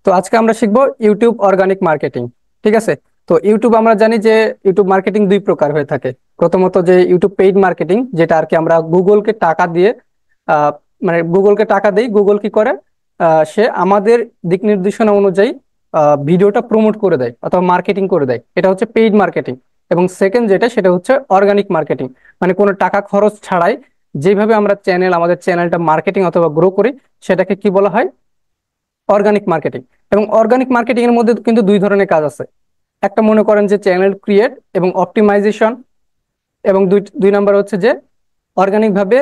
তো আজকে আমরা শিখবো ইউটিউব অর্গানিক মার্কেটিং। ঠিক আছে। তো ইউটিউব আমরা জানি যে ইউটিউব মার্কেটিং দুই প্রকার হয়ে থাকে। প্রথমত যে ইউটিউব পেইড মার্কেটিং, যেটা আর কি আমরা গুগলকে টাকা দিয়ে আহ, মানে গুগলকে টাকা দেই, গুগল কি করে সে আমাদের দিক নির্দেশনা অনুযায়ী ভিডিওটা প্রমোট করে দেয় অথবা মার্কেটিং করে দেয়, এটা হচ্ছে পেইড মার্কেটিং। এবং সেকেন্ড যেটা, সেটা হচ্ছে অর্গানিক মার্কেটিং, মানে কোনো টাকা খরচ ছাড়াই যেভাবে আমরা আমাদের চ্যানেলটা মার্কেটিং অথবা গ্রো করি, সেটাকে কি বলা হয়? Organic marketing. এবং অর্গানিক মার্কেটিং এর মধ্যে কিন্তু দুই ধরনের কাজ আছে। একটা মনে করেন যে চ্যানেল ক্রিয়েট এবং অপটিমাইজেশন, এবং দুই দুই নাম্বার হচ্ছে যে অর্গানিক ভাবে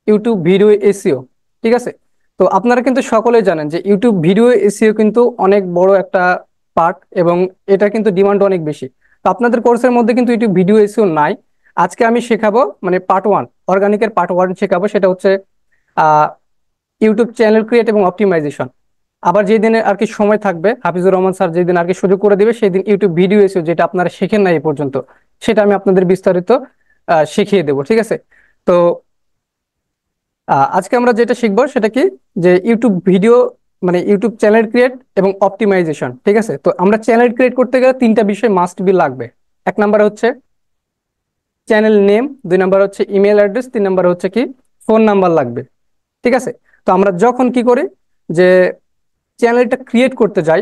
ইউটিউব ভিডিও এসইও। ঠিক আছে। তো আপনারা কিন্তু সকলেই জানেন যে ইউটিউব ভিডিও এসইও কিন্তু অনেক বড় একটা পার্ট, এবং এটা কিন্তু ডিমান্ড অনেক বেশি। তো আপনাদের কোর্সের মধ্যে কিন্তু ইউটিউব ভিডিও এসইও নাই। আজকে আমি শেখাবো, মানে পার্ট 1, অর্গানিকের পার্ট 1 শেখাবো, সেটা হচ্ছে আহ ইউটিউব চ্যানেল ক্রিয়েট এবং অপটিমাইজেশন। আবার যেদিন আর কি সময় থাকবে, হাফিজুর রহমান স্যার যেদিন আর কি সুযোগ করে দিবে, সেই দিন ইউটিউব ভিডিও এসে যেটা আপনারা শিখেন না এই পর্যন্ত, সেটা আমি আপনাদের বিস্তারিত শিখিয়ে দেবো। ঠিক আছে। তো আজকে আমরা যেটা শিখবো সেটা কি, যে ইউটিউব ভিডিও মানে ইউটিউব চ্যানেল ক্রিয়েট এবং অপটিমাইজেশন। ঠিক আছে। তো আমরা চ্যানেল ক্রিয়েট করতে গেলে তিনটা বিষয় মাস্ট বি লাগবে। এক নাম্বার হচ্ছে চ্যানেল নেম, দুই নাম্বার হচ্ছে ইমেল অ্যাড্রেস, তিন নাম্বার হচ্ছে কি ফোন নাম্বার লাগবে। ঠিক আছে। তো আমরা যখন কি করি, যে চ্যানেলটা ক্রিয়েট করতে যাই,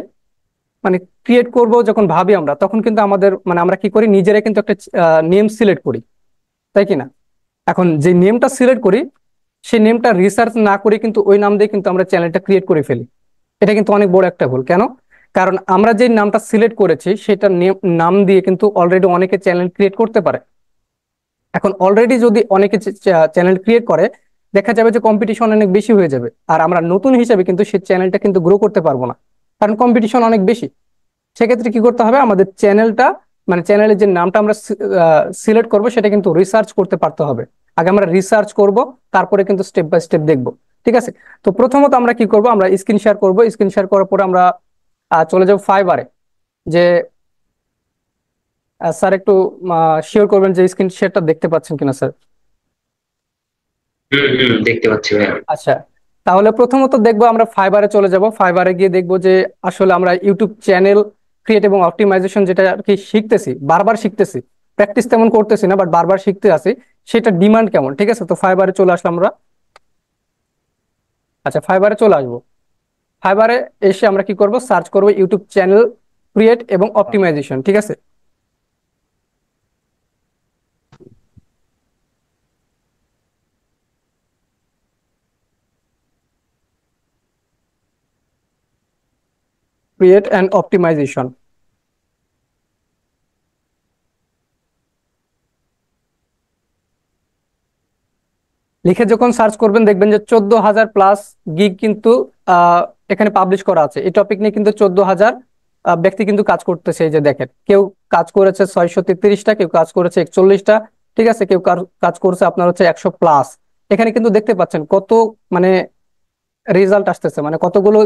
মানে ক্রিয়েট করব যখন ভাবি আমরা, তখন কিন্তু আমাদের মানে আমরা কি করি, নিজেরাই কিন্তু একটা নেম সিলেক্ট করি, তাই কি না? এখন যে নেমটা সিলেক্ট করি, সেই নেমটা রিসার্চ না করে কিন্তু ওই নাম দিয়ে কিন্তু আমরা চ্যানেলটা ক্রিয়েট করে ফেলি। এটা কিন্তু অনেক বড় একটা ভুল। কেন? কারণ আমরা যে নামটা সিলেক্ট করেছি সেটা নাম দিয়ে কিন্তু অলরেডি অনেকে চ্যানেল ক্রিয়েট করতে পারে। এখন অলরেডি যদি অনেকে চ্যানেল ক্রিয়েট করে, দেখা যাবে যে কম্পিটিশন অনেক বেশি হয়ে যাবে, আর আমরা নতুন হিসেবে কিন্তু সেই চ্যানেলটা কিন্তু গ্রো করতে পারবো না, কারণ কম্পিটিশন অনেক বেশি। সেক্ষেত্রে কি করতে হবে, আমাদের চ্যানেলটা মানে চ্যানেলের যে নামটা আমরা সিলেক্ট করব সেটা কিন্তু রিসার্চ করতে পারতে হবে। আগে আমরা রিসার্চ করব, তারপরে কিন্তু স্টেপ বাই স্টেপ দেখব। ঠিক আছে। তো প্রথমত আমরা কি করব, আমরা স্ক্রিন শেয়ার করব। স্ক্রিন শেয়ার করার পরে আমরা চলে যাব ফাইবারে। যে স্যার একটু শিওর করবেন যে স্ক্রিন শেয়ারটা দেখতে পাচ্ছেন কিনা স্যার? হুম হুম, দেখতে পাচ্ছি ভাইয়া। আচ্ছা, তাহলে প্রথমত দেখবো, আমরা ফাইবারে চলে যাব। ফাইবারে গিয়ে দেখবো যে আসলে আমরা ইউটিউব চ্যানেল ক্রিয়েট এবং অপটিমাইজেশন যেটা আর কি শিখতেছি, বারবার শিখতেছি, প্র্যাকটিস তেমন করতেছি না, বাট বারবার শিখতে আছি, সেটা ডিমান্ড কেমন। ঠিক আছে। তো ফাইবারে চলে আসলাম আমরা। আচ্ছা, ফাইবারে চলে আসবো। ফাইবারে এসে আমরা কি করব, সার্চ করব ইউটিউব চ্যানেল ক্রিয়েট এবং অপটিমাইজেশন। ঠিক আছে। ক্রিয়েট অ্যান্ড অপটিমাইজেশন লিখে যখন সার্চ করবেন, দেখবেন যে 14,000+ গিগ কিন্তু আহ, এখানে পাবলিশ করা আছে। এই টপিক নিয়ে কিন্তু 14,000 ব্যক্তি কিন্তু কাজ করতেছে। এই যে দেখেন, কেউ কাজ করেছে 633টা, কেউ কাজ করেছে 41টা। ঠিক আছে। কেউ কাজ করছে আপনার হচ্ছে 100+। এখানে কিন্তু দেখতে পাচ্ছেন কত মানে রেজাল্ট আসতেছে, মানে কতগুলো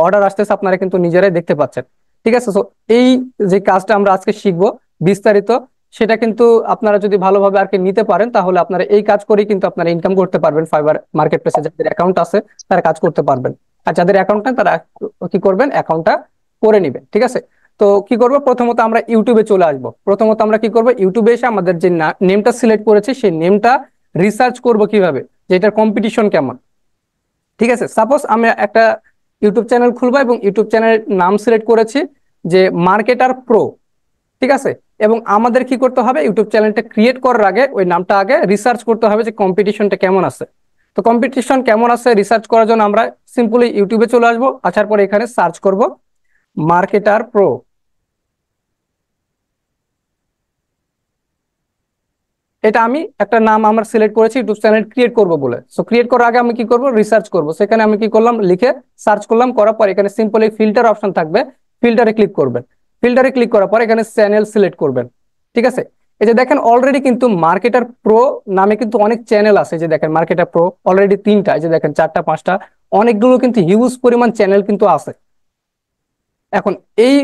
অর্ডার আসতেছে, আপনারা কিন্তু নিজেরাই দেখতে পাচ্ছেন। ঠিক আছে। তো এই যে কাজটা আমরা আজকে শিখবো বিস্তারিত, সেটা কিন্তু আপনারা যদি ভালোভাবে আর কি নিতে পারেন, তাহলে আপনারা এই কাজ করেই কিন্তু আপনারা ইনকাম করতে পারবেন। ফাইবার মার্কেট প্লেসে যাদের অ্যাকাউন্ট আছে তারা কাজ করতে পারবেন, আর যাদের অ্যাকাউন্ট নেই তারা কি করবেন, অ্যাকাউন্টটা করে নেবেন। ঠিক আছে। তো কি করবো, প্রথমত আমরা ইউটিউবে চলে আসবো। প্রথমত আমরা কি করবো, ইউটিউবে এসে আমাদের যে নেমটা সিলেক্ট করেছি সেই নেমটা রিসার্চ করব কিভাবে, যে এটার কম্পিটিশন কেমন। ঠিক আছে। সাপোজ আমি একটা ইউটিউব চ্যানেল খুলবো এবং ইউটিউব চ্যানেলের নাম সিলেক্ট করেছি যে মার্কেটার প্রো। ঠিক আছে। এবং আমাদের কি করতে হবে, ইউটিউব চ্যানেলটা ক্রিয়েট করার আগে ওই নামটা আগে রিসার্চ করতে হবে যে কম্পিটিশনটা কেমন আছে। তো কম্পিটিশন কেমন আছে রিসার্চ করার জন্য আমরা সিম্পলি ইউটিউবে চলে আসবো। আসার পরে এখানে সার্চ করব মার্কেটার প্রো। এটা আমি একটা নাম আমার সিলেক্ট করেছি ইউটিউব চ্যানেল ক্রিয়েট করব বলে। সো ক্রিয়েট করার আগে আমি কি করব, রিসার্চ করব। সেখানে আমি কি করলাম, লিখে সার্চ করলাম, করার পর এখানে সিম্পলি ফিল্টার অপশন থাকবে, ফিল্টারে ক্লিক করবেন। ফিল্টারে ক্লিক করার পর এখানে চ্যানেল সিলেক্ট করবেন। ঠিক আছে। এই যে দেখেন অলরেডি কিন্তু মার্কেটার প্রো নামে কিন্তু অনেক চ্যানেল আছে। এই যে দেখেন মার্কেটার প্রো অলরেডি 3টা, এই যে দেখেন 4টা 5টা, অনেকগুলো কিন্তু হিউজ পরিমাণ চ্যানেল কিন্তু আছে। এখন এই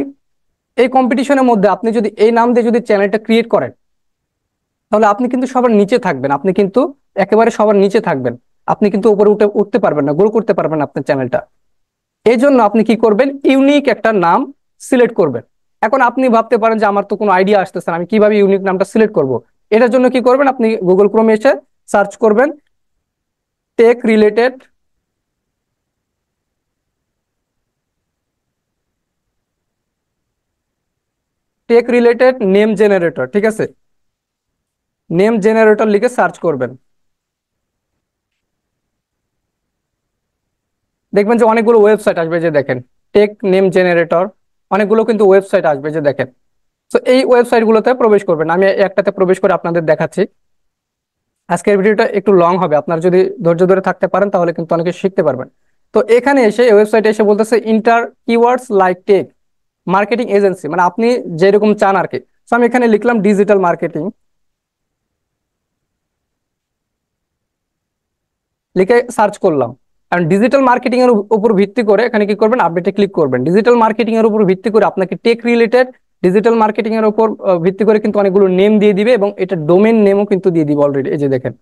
এই কম্পিটিশনের মধ্যে আপনি যদি এই নাম দিয়ে যদি চ্যানেলটা ক্রিয়েট করেন, তাহলে আপনি কিন্তু সবার নিচে থাকবেন, আপনি কিন্তু একেবারে সবার নিচে থাকবেন। আপনি কিন্তু উপরে উঠতে পারবেন না, গ্রো করতে পারবেন না আপনার চ্যানেলটা। এই জন্য আপনি কি করবেন, ইউনিক একটা নাম সিলেক্ট করবেন। এখন আপনি ভাবতে পারেন যে আমার তো কোনো আইডিয়া আসতেছে না, আমি কিভাবে ইউনিক নামটা সিলেক্ট করব। এটার জন্য কি করবেন, আপনি গুগল ক্রোমে এসে সার্চ করবেন টেক রিলেটেড নেম জেনারেটর, ঠিক আছে, নেম জেনারেটর লিখে সার্চ করবেন। দেখবেন যে অনেকগুলো ওয়েবসাইট আসবে, যে দেখেন টেক নেম জেনারেটর, অনেকগুলো কিন্তু ওয়েবসাইট আসবে, যে দেখেন। তো এই ওয়েবসাইট গুলোতে প্রবেশ করবেন, আমি একটাতে প্রবেশ করে আপনাদের দেখাচ্ছি। আজকের ভিডিওটা একটু লং হবে, আপনার যদি ধৈর্য ধরে থাকতে পারেন তাহলে কিন্তু অনেকে শিখতে পারবেন। তো এখানে এসে ওয়েবসাইটে এসে বলতেছে enter keywords like tech marketing agency, মানে আপনি যেরকম চান আর কি। তো আমি এখানে লিখলাম ডিজিটাল মার্কেটিং, লিখে সার্চ করলাম। কারণ ডিজিটাল মার্কেটিং এর উপর ভিত্তি করে এখানে কি করবেন, আপডেটে ক্লিক করবেন। ডিজিটাল মার্কেটিং এর উপর ভিত্তি করে আপনাকে টেক রিলেটেড ডিজিটাল মার্কেটিং এর উপর ভিত্তি করে কিন্তু অনেকগুলো নেম দিয়ে দিবে, এবং এটা ডোমেন নেমও কিন্তু দিয়ে দিবে অলরেডি। এই যে দেখেন,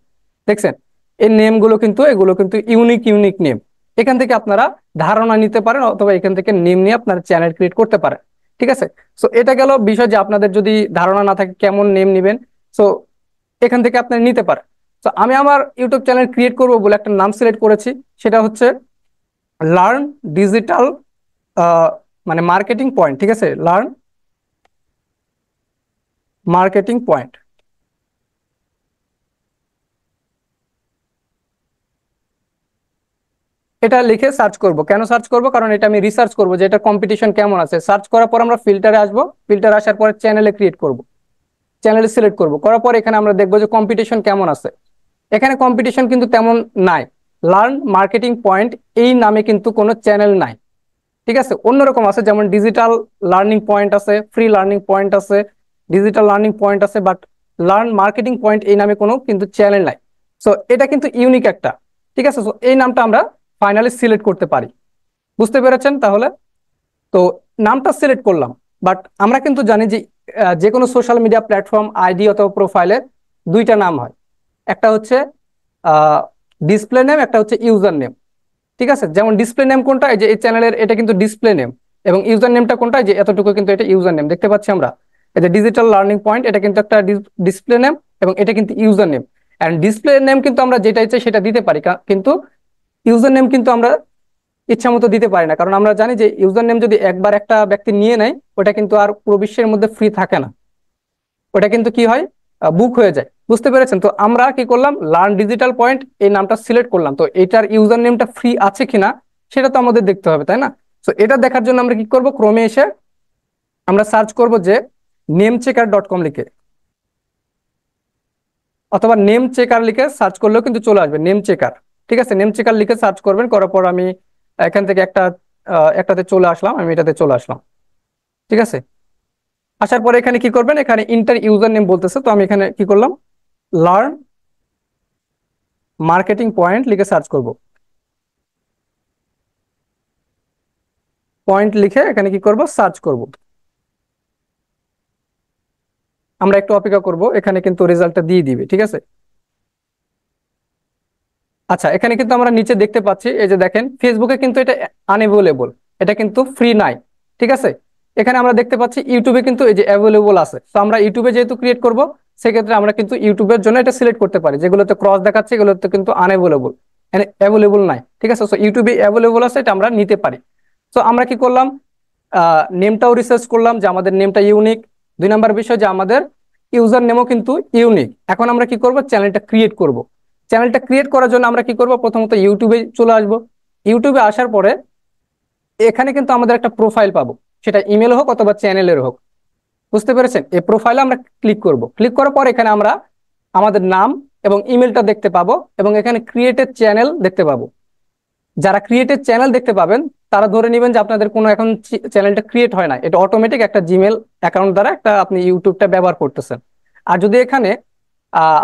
দেখছেন এই নেম গুলো কিন্তু, এগুলো কিন্তু ইউনিক ইউনিক নেম। এখান থেকে আপনারা ধারণা নিতে পারেন, অথবা এখান থেকে নেম নিয়ে আপনার চ্যানেল ক্রিয়েট করতে পারেন, ঠিক আছে। সো এটা গেল বিষয়, যে আপনাদের যদি ধারণা না থাকে কেমন নেম নিবেন, সো এখান থেকে আপনি নিতে পারেন। তো আমি আমার ইউটিউব চ্যানেল ক্রিয়েট করব বলে একটা নাম সিলেক্ট করেছি, সেটা হচ্ছে লার্ন ডিজিটাল মানে মার্কেটিং পয়েন্ট, ঠিক আছে, লার্ন মার্কেটিং পয়েন্ট। এটা লিখে সার্চ করব। কেন সার্চ করব, কারণ এটা আমি রিসার্চ করব যে এটা কম্পিটিশন কেমন আছে। সার্চ করার পর আমরা ফিল্টারে আসবো, ফিল্টার আসার পরে চ্যানেলে ক্রিয়েট করব, চ্যানেলে সিলেক্ট করব, করার পর এখানে আমরা দেখবো যে কম্পিটিশন কেমন আছে। এখানে কম্পিটিশন কিন্তু তেমন নাই। লার্ন মার্কেটিং পয়েন্ট এই নামে কিন্তু কোনো চ্যানেল নাই, ঠিক আছে। অন্যরকম আছে, যেমন ডিজিটাল লার্নিং পয়েন্ট আছে, ফ্রি লার্নিং পয়েন্ট আছে, ডিজিটাল লার্নিং পয়েন্ট আছে, বাট লার্ন মার্কেটিং পয়েন্ট এই নামে কোনো কিন্তু চ্যানেল নাই। সো এটা কিন্তু ইউনিক একটা, ঠিক আছে। সো এই নামটা আমরা ফাইনালি সিলেক্ট করতে পারি। বুঝতে পেরেছেন তাহলে? তো নামটা সিলেক্ট করলাম, বাট আমরা কিন্তু জানি যে যে কোনো সোশ্যাল মিডিয়া প্ল্যাটফর্ম আইডি অথবা প্রোফাইলের দুইটা নাম হয়। একটা হচ্ছে ডিসপ্লে নেম, একটা হচ্ছে ইউজার নেম, ঠিক আছে। যেমন ডিসপ্লে নেম কোনটা, এই যে এই চ্যানেলের এটা কিন্তু ডিসপ্লে নেম, এবং ইউজার নেমটা কোনটা, এই যে এতটুকু কিন্তু এটা ইউজার নেম, দেখতে পাচ্ছি আমরা। এই যে ডিজিটাল লার্নিং পয়েন্ট, এটা কিন্তু একটা ডিসপ্লে নেম, এবং এটা কিন্তু user name. And display name কিন্তু আমরা যেটা ইচ্ছে সেটা দিতে পারি, কিন্তু ইউজার নেম কিন্তু আমরা ইচ্ছা মতো দিতে পারি না, কারণ আমরা জানি যে ইউজার নেম যদি একবার একটা ব্যক্তি নিয়ে নেয়, ওটা কিন্তু আর পুরো বিশ্বের মধ্যে ফ্রি থাকে না, ওটা কিন্তু কি হয়, বুক হয়ে যায়। বুঝতে পেরেছেন? তো আমরা কি করলাম, লার্ন ডিজিটাল পয়েন্ট এই নামটা সিলেক্ট করলাম। তো এটার ইউজার নেমটা ফ্রি আছে কিনা সেটা তো আমাদের দেখতে হবে, তাই না? তো এটা দেখার জন্য আমরা কি করব, ক্রোমে এসে আমরা সার্চ করব যে নেমচেকার.com লিখে, অথবা নেম চেকার লিখে সার্চ করলেও কিন্তু চলে আসবে, নেম চেকার, ঠিক আছে। নেম চেকার লিখে সার্চ করবেন, করার পর আমি এখান থেকে একটাতে চলে আসলাম, আমি এটাতে চলে আসলাম, ঠিক আছে। আসার পরে এখানে কি করবেন, এখানে ইন্টার ইউজার নেম বলতেছে, তো আমি এখানে কি করলাম, লার্ন মার্কেটিং পয়েন্ট লিখে সার্চ করব। পয়েন্ট লিখে এখানে কি করব, সার্চ করব। আমরা একটু অপেক্ষা করব, এখানে কিন্তু রেজাল্টটা দিয়ে দিবে, ঠিক আছে। আচ্ছা, এখানে কিন্তু আমরা নিচে দেখতে পাচ্ছি, এই যে দেখেন ফেসবুকে কিন্তু এটা আনএভেলেবল, এটা কিন্তু ফ্রি নাই, ঠিক আছে। এখানে আমরা দেখতে পাচ্ছি ইউটিউবে কিন্তু এই যে অ্যাভেলেবল আছে। তো আমরা ইউটিউবে যেহেতু ক্রিয়েট করব, সেক্ষেত্রে আমরা কিন্তু ইউটিউবের জন্য এটা সিলেক্ট করতে পারি। যেগুলোতে ক্রস দেখাচ্ছে এগুলোতে কিন্তু আনএভেলেবল, অ্যাভেলেবল নাই, ঠিক আছে। সো ইউটিউবে অ্যাভেলেবল আছে, এটা আমরা নিতে পারি। তো আমরা কি করলাম, নেমটাও রিসার্চ করলাম যে আমাদের নেমটা ইউনিক। দুই নাম্বার বিষয় যে আমাদের ইউজার নেমও কিন্তু ইউনিক। এখন আমরা কি করব, চ্যানেলটা ক্রিয়েট করব। চ্যানেলটা ক্রিয়েট করার জন্য আমরা কি করব, প্রথমত ইউটিউবে চলে আসব। ইউটিউবে আসার পরে এখানে কিন্তু আমাদের একটা প্রোফাইল পাবো, সেটা ইমেল হোক অথবা চ্যানেলের হোক। বুঝতে পেরেছেন? এই প্রোফাইলে আমরা ক্লিক করব। ক্লিক করার পর এখানে আমরা আমাদের নাম এবং ইমেলটা দেখতে পাবো, এবং এখানে ক্রিয়েটেড চ্যানেল দেখতে পাবো। যারা ক্রিয়েটেড চ্যানেল দেখতে পাবেন তারা ধরে নেবেন যে আপনাদের কোনো এখন চ্যানেলটা ক্রিয়েট হয় না, এটা অটোমেটিক একটা জিমেল অ্যাকাউন্ট দ্বারা একটা আপনি ইউটিউবটা ব্যবহার করতেছেন। আর যদি এখানে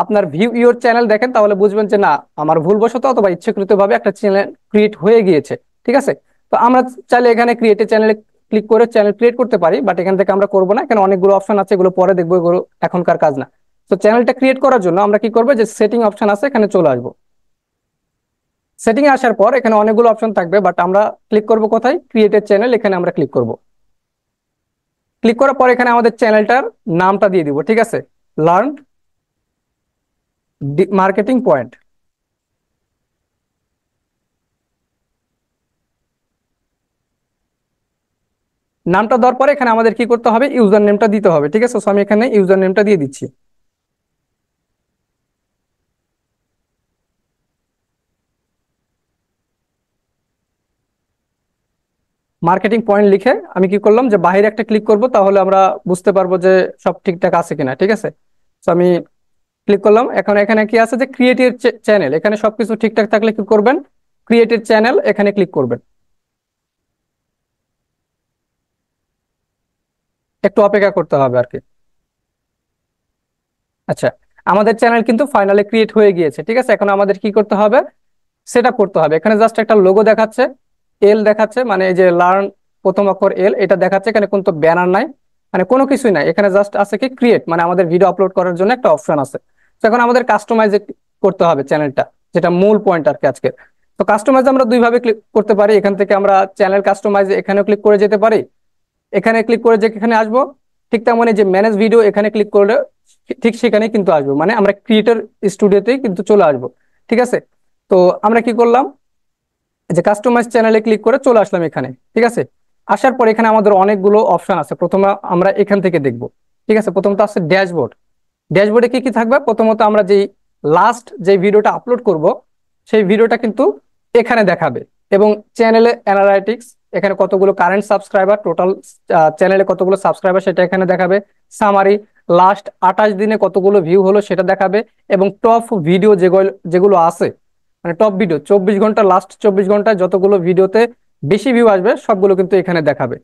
আপনার ভিউ ইউর চ্যানেল দেখেন, তাহলে বুঝবেন যে না, আমার ভুলবশত অথবা ইচ্ছাকৃতভাবে একটা চ্যানেল ক্রিয়েট হয়ে গিয়েছে, ঠিক আছে। তো আমরা চাইলে এখানে ক্রিয়েটেড চ্যানেলে ক্লিক করে চ্যানেল ক্রিয়েট করতে পারি, বাট এখান থেকে আমরা করবো না, এখানে অনেকগুলো অপশন আছে, এগুলো পরে দেখবো, এগুলো এখনকার কাজ না। তো চ্যানেলটা ক্রিয়েট করার জন্য আমরা কি করবো, যে সেটিং অপশন আছে এখানে চলে আসবো। সেটিং এ আসার পর এখানে অনেকগুলো অপশন থাকবে, বাট আমরা ক্লিক করব কোথায়, ক্রিয়েটেড চ্যানেল, এখানে আমরা ক্লিক করব। ক্লিক করার পর এখানে আমাদের চ্যানেলটার নামটা দিয়ে দিব, ঠিক আছে, লার্ন মার্কেটিং পয়েন্ট। নামটা দেওয়ার পরে এখানে আমাদের কি করতে হবে, ইউজার নেমটা দিতে হবে, ঠিক আছে। সো আমি এখানে ইউজার নেমটা দিয়ে দিচ্ছি। মার্কেটিং পয়েন্ট লিখে আমি কি করলাম, যে বাইরে একটা ক্লিক করব, তাহলে আমরা বুঝতে পারবো যে সব ঠিকঠাক আছে কিনা, ঠিক আছে। তো আমি ক্লিক করলাম। এখন এখানে কি আছে, যে ক্রিয়েটেড চ্যানেল, এখানে সবকিছু ঠিকঠাক থাকলে কি করবেন, ক্রিয়েটেড চ্যানেল এখানে ক্লিক করবেন। একটু অপেক্ষা করতে হবে আর কি। আচ্ছা, আমাদের চ্যানেল কিন্তু ফাইনালি ক্রিয়েট হয়ে গিয়েছে, ঠিক আছে। এখন আমাদের কি করতে হবে, সেট আপ করতে হবে। এখানে জাস্ট একটা লোগো দেখাচ্ছে, এল দেখাচ্ছে, মানে এই যে লার্ন প্রথম অক্ষর এল এটা দেখাচ্ছে। এখানে কোনো ব্যানার নাই, মানে কোনো কিছুই নাই। এখানে জাস্ট আছে কি ক্রিয়েট, মানে আমাদের ভিডিও আপলোড করার জন্য একটা অপশন আছে। তো এখন আমাদের কাস্টমাইজ করতে হবে চ্যানেলটা, যেটা মূল পয়েন্ট আর কি আজকে। তো কাস্টমাইজ আমরা দুইভাবে ক্লিক করতে পারি। এখান থেকে আমরা চ্যানেল কাস্টমাইজ এখানেও ক্লিক করে যেতে পারি। এখানে ক্লিক করে যে এখানে আসবো, ঠিক তেমনই যে ম্যানেজ ভিডিও এখানে ক্লিক করলে ঠিক সেখানে কিন্তু আসবো, মানে আমরা ক্রিয়েটর স্টুডিওতেই কিন্তু চলে আসবো, ঠিক আছে। তো আমরা কি করলাম, যে কাস্টমাইজ চ্যানেলে ক্লিক করে চলে আসলাম এখানে, ঠিক আছে। আসার পর এখানে আমাদের অনেকগুলো অপশন আছে, প্রথমে আমরা এখান থেকে দেখব, ঠিক আছে। প্রথমত আছে ড্যাশবোর্ড। ড্যাশবোর্ডে কি কি থাকবে, প্রথমত আমরা যেই লাস্ট যে ভিডিওটা আপলোড করব সেই ভিডিওটা কিন্তু এখানে দেখাবে। এবং চ্যানেলে অ্যানালাইটিক্স, এখানে কতগুলো কারেন্ট সাবস্ক্রাইবার, টোটাল চ্যানেলে কতগুলো সাবস্ক্রাইবার সেটা এখানে দেখাবে। সামারি, লাস্ট 28 দিনে কতগুলো ভিউ হলো সেটা দেখাবে। এবং টপ ভিডিও যেগুলো যেগুলো আছে, মানে টপ ভিডিও 24 ঘন্টা, লাস্ট 24 ঘন্টায় যতগুলো ভিডিওতে বেশি ভিউ আসবে সবগুলো কিন্তু এখানে দেখাবে।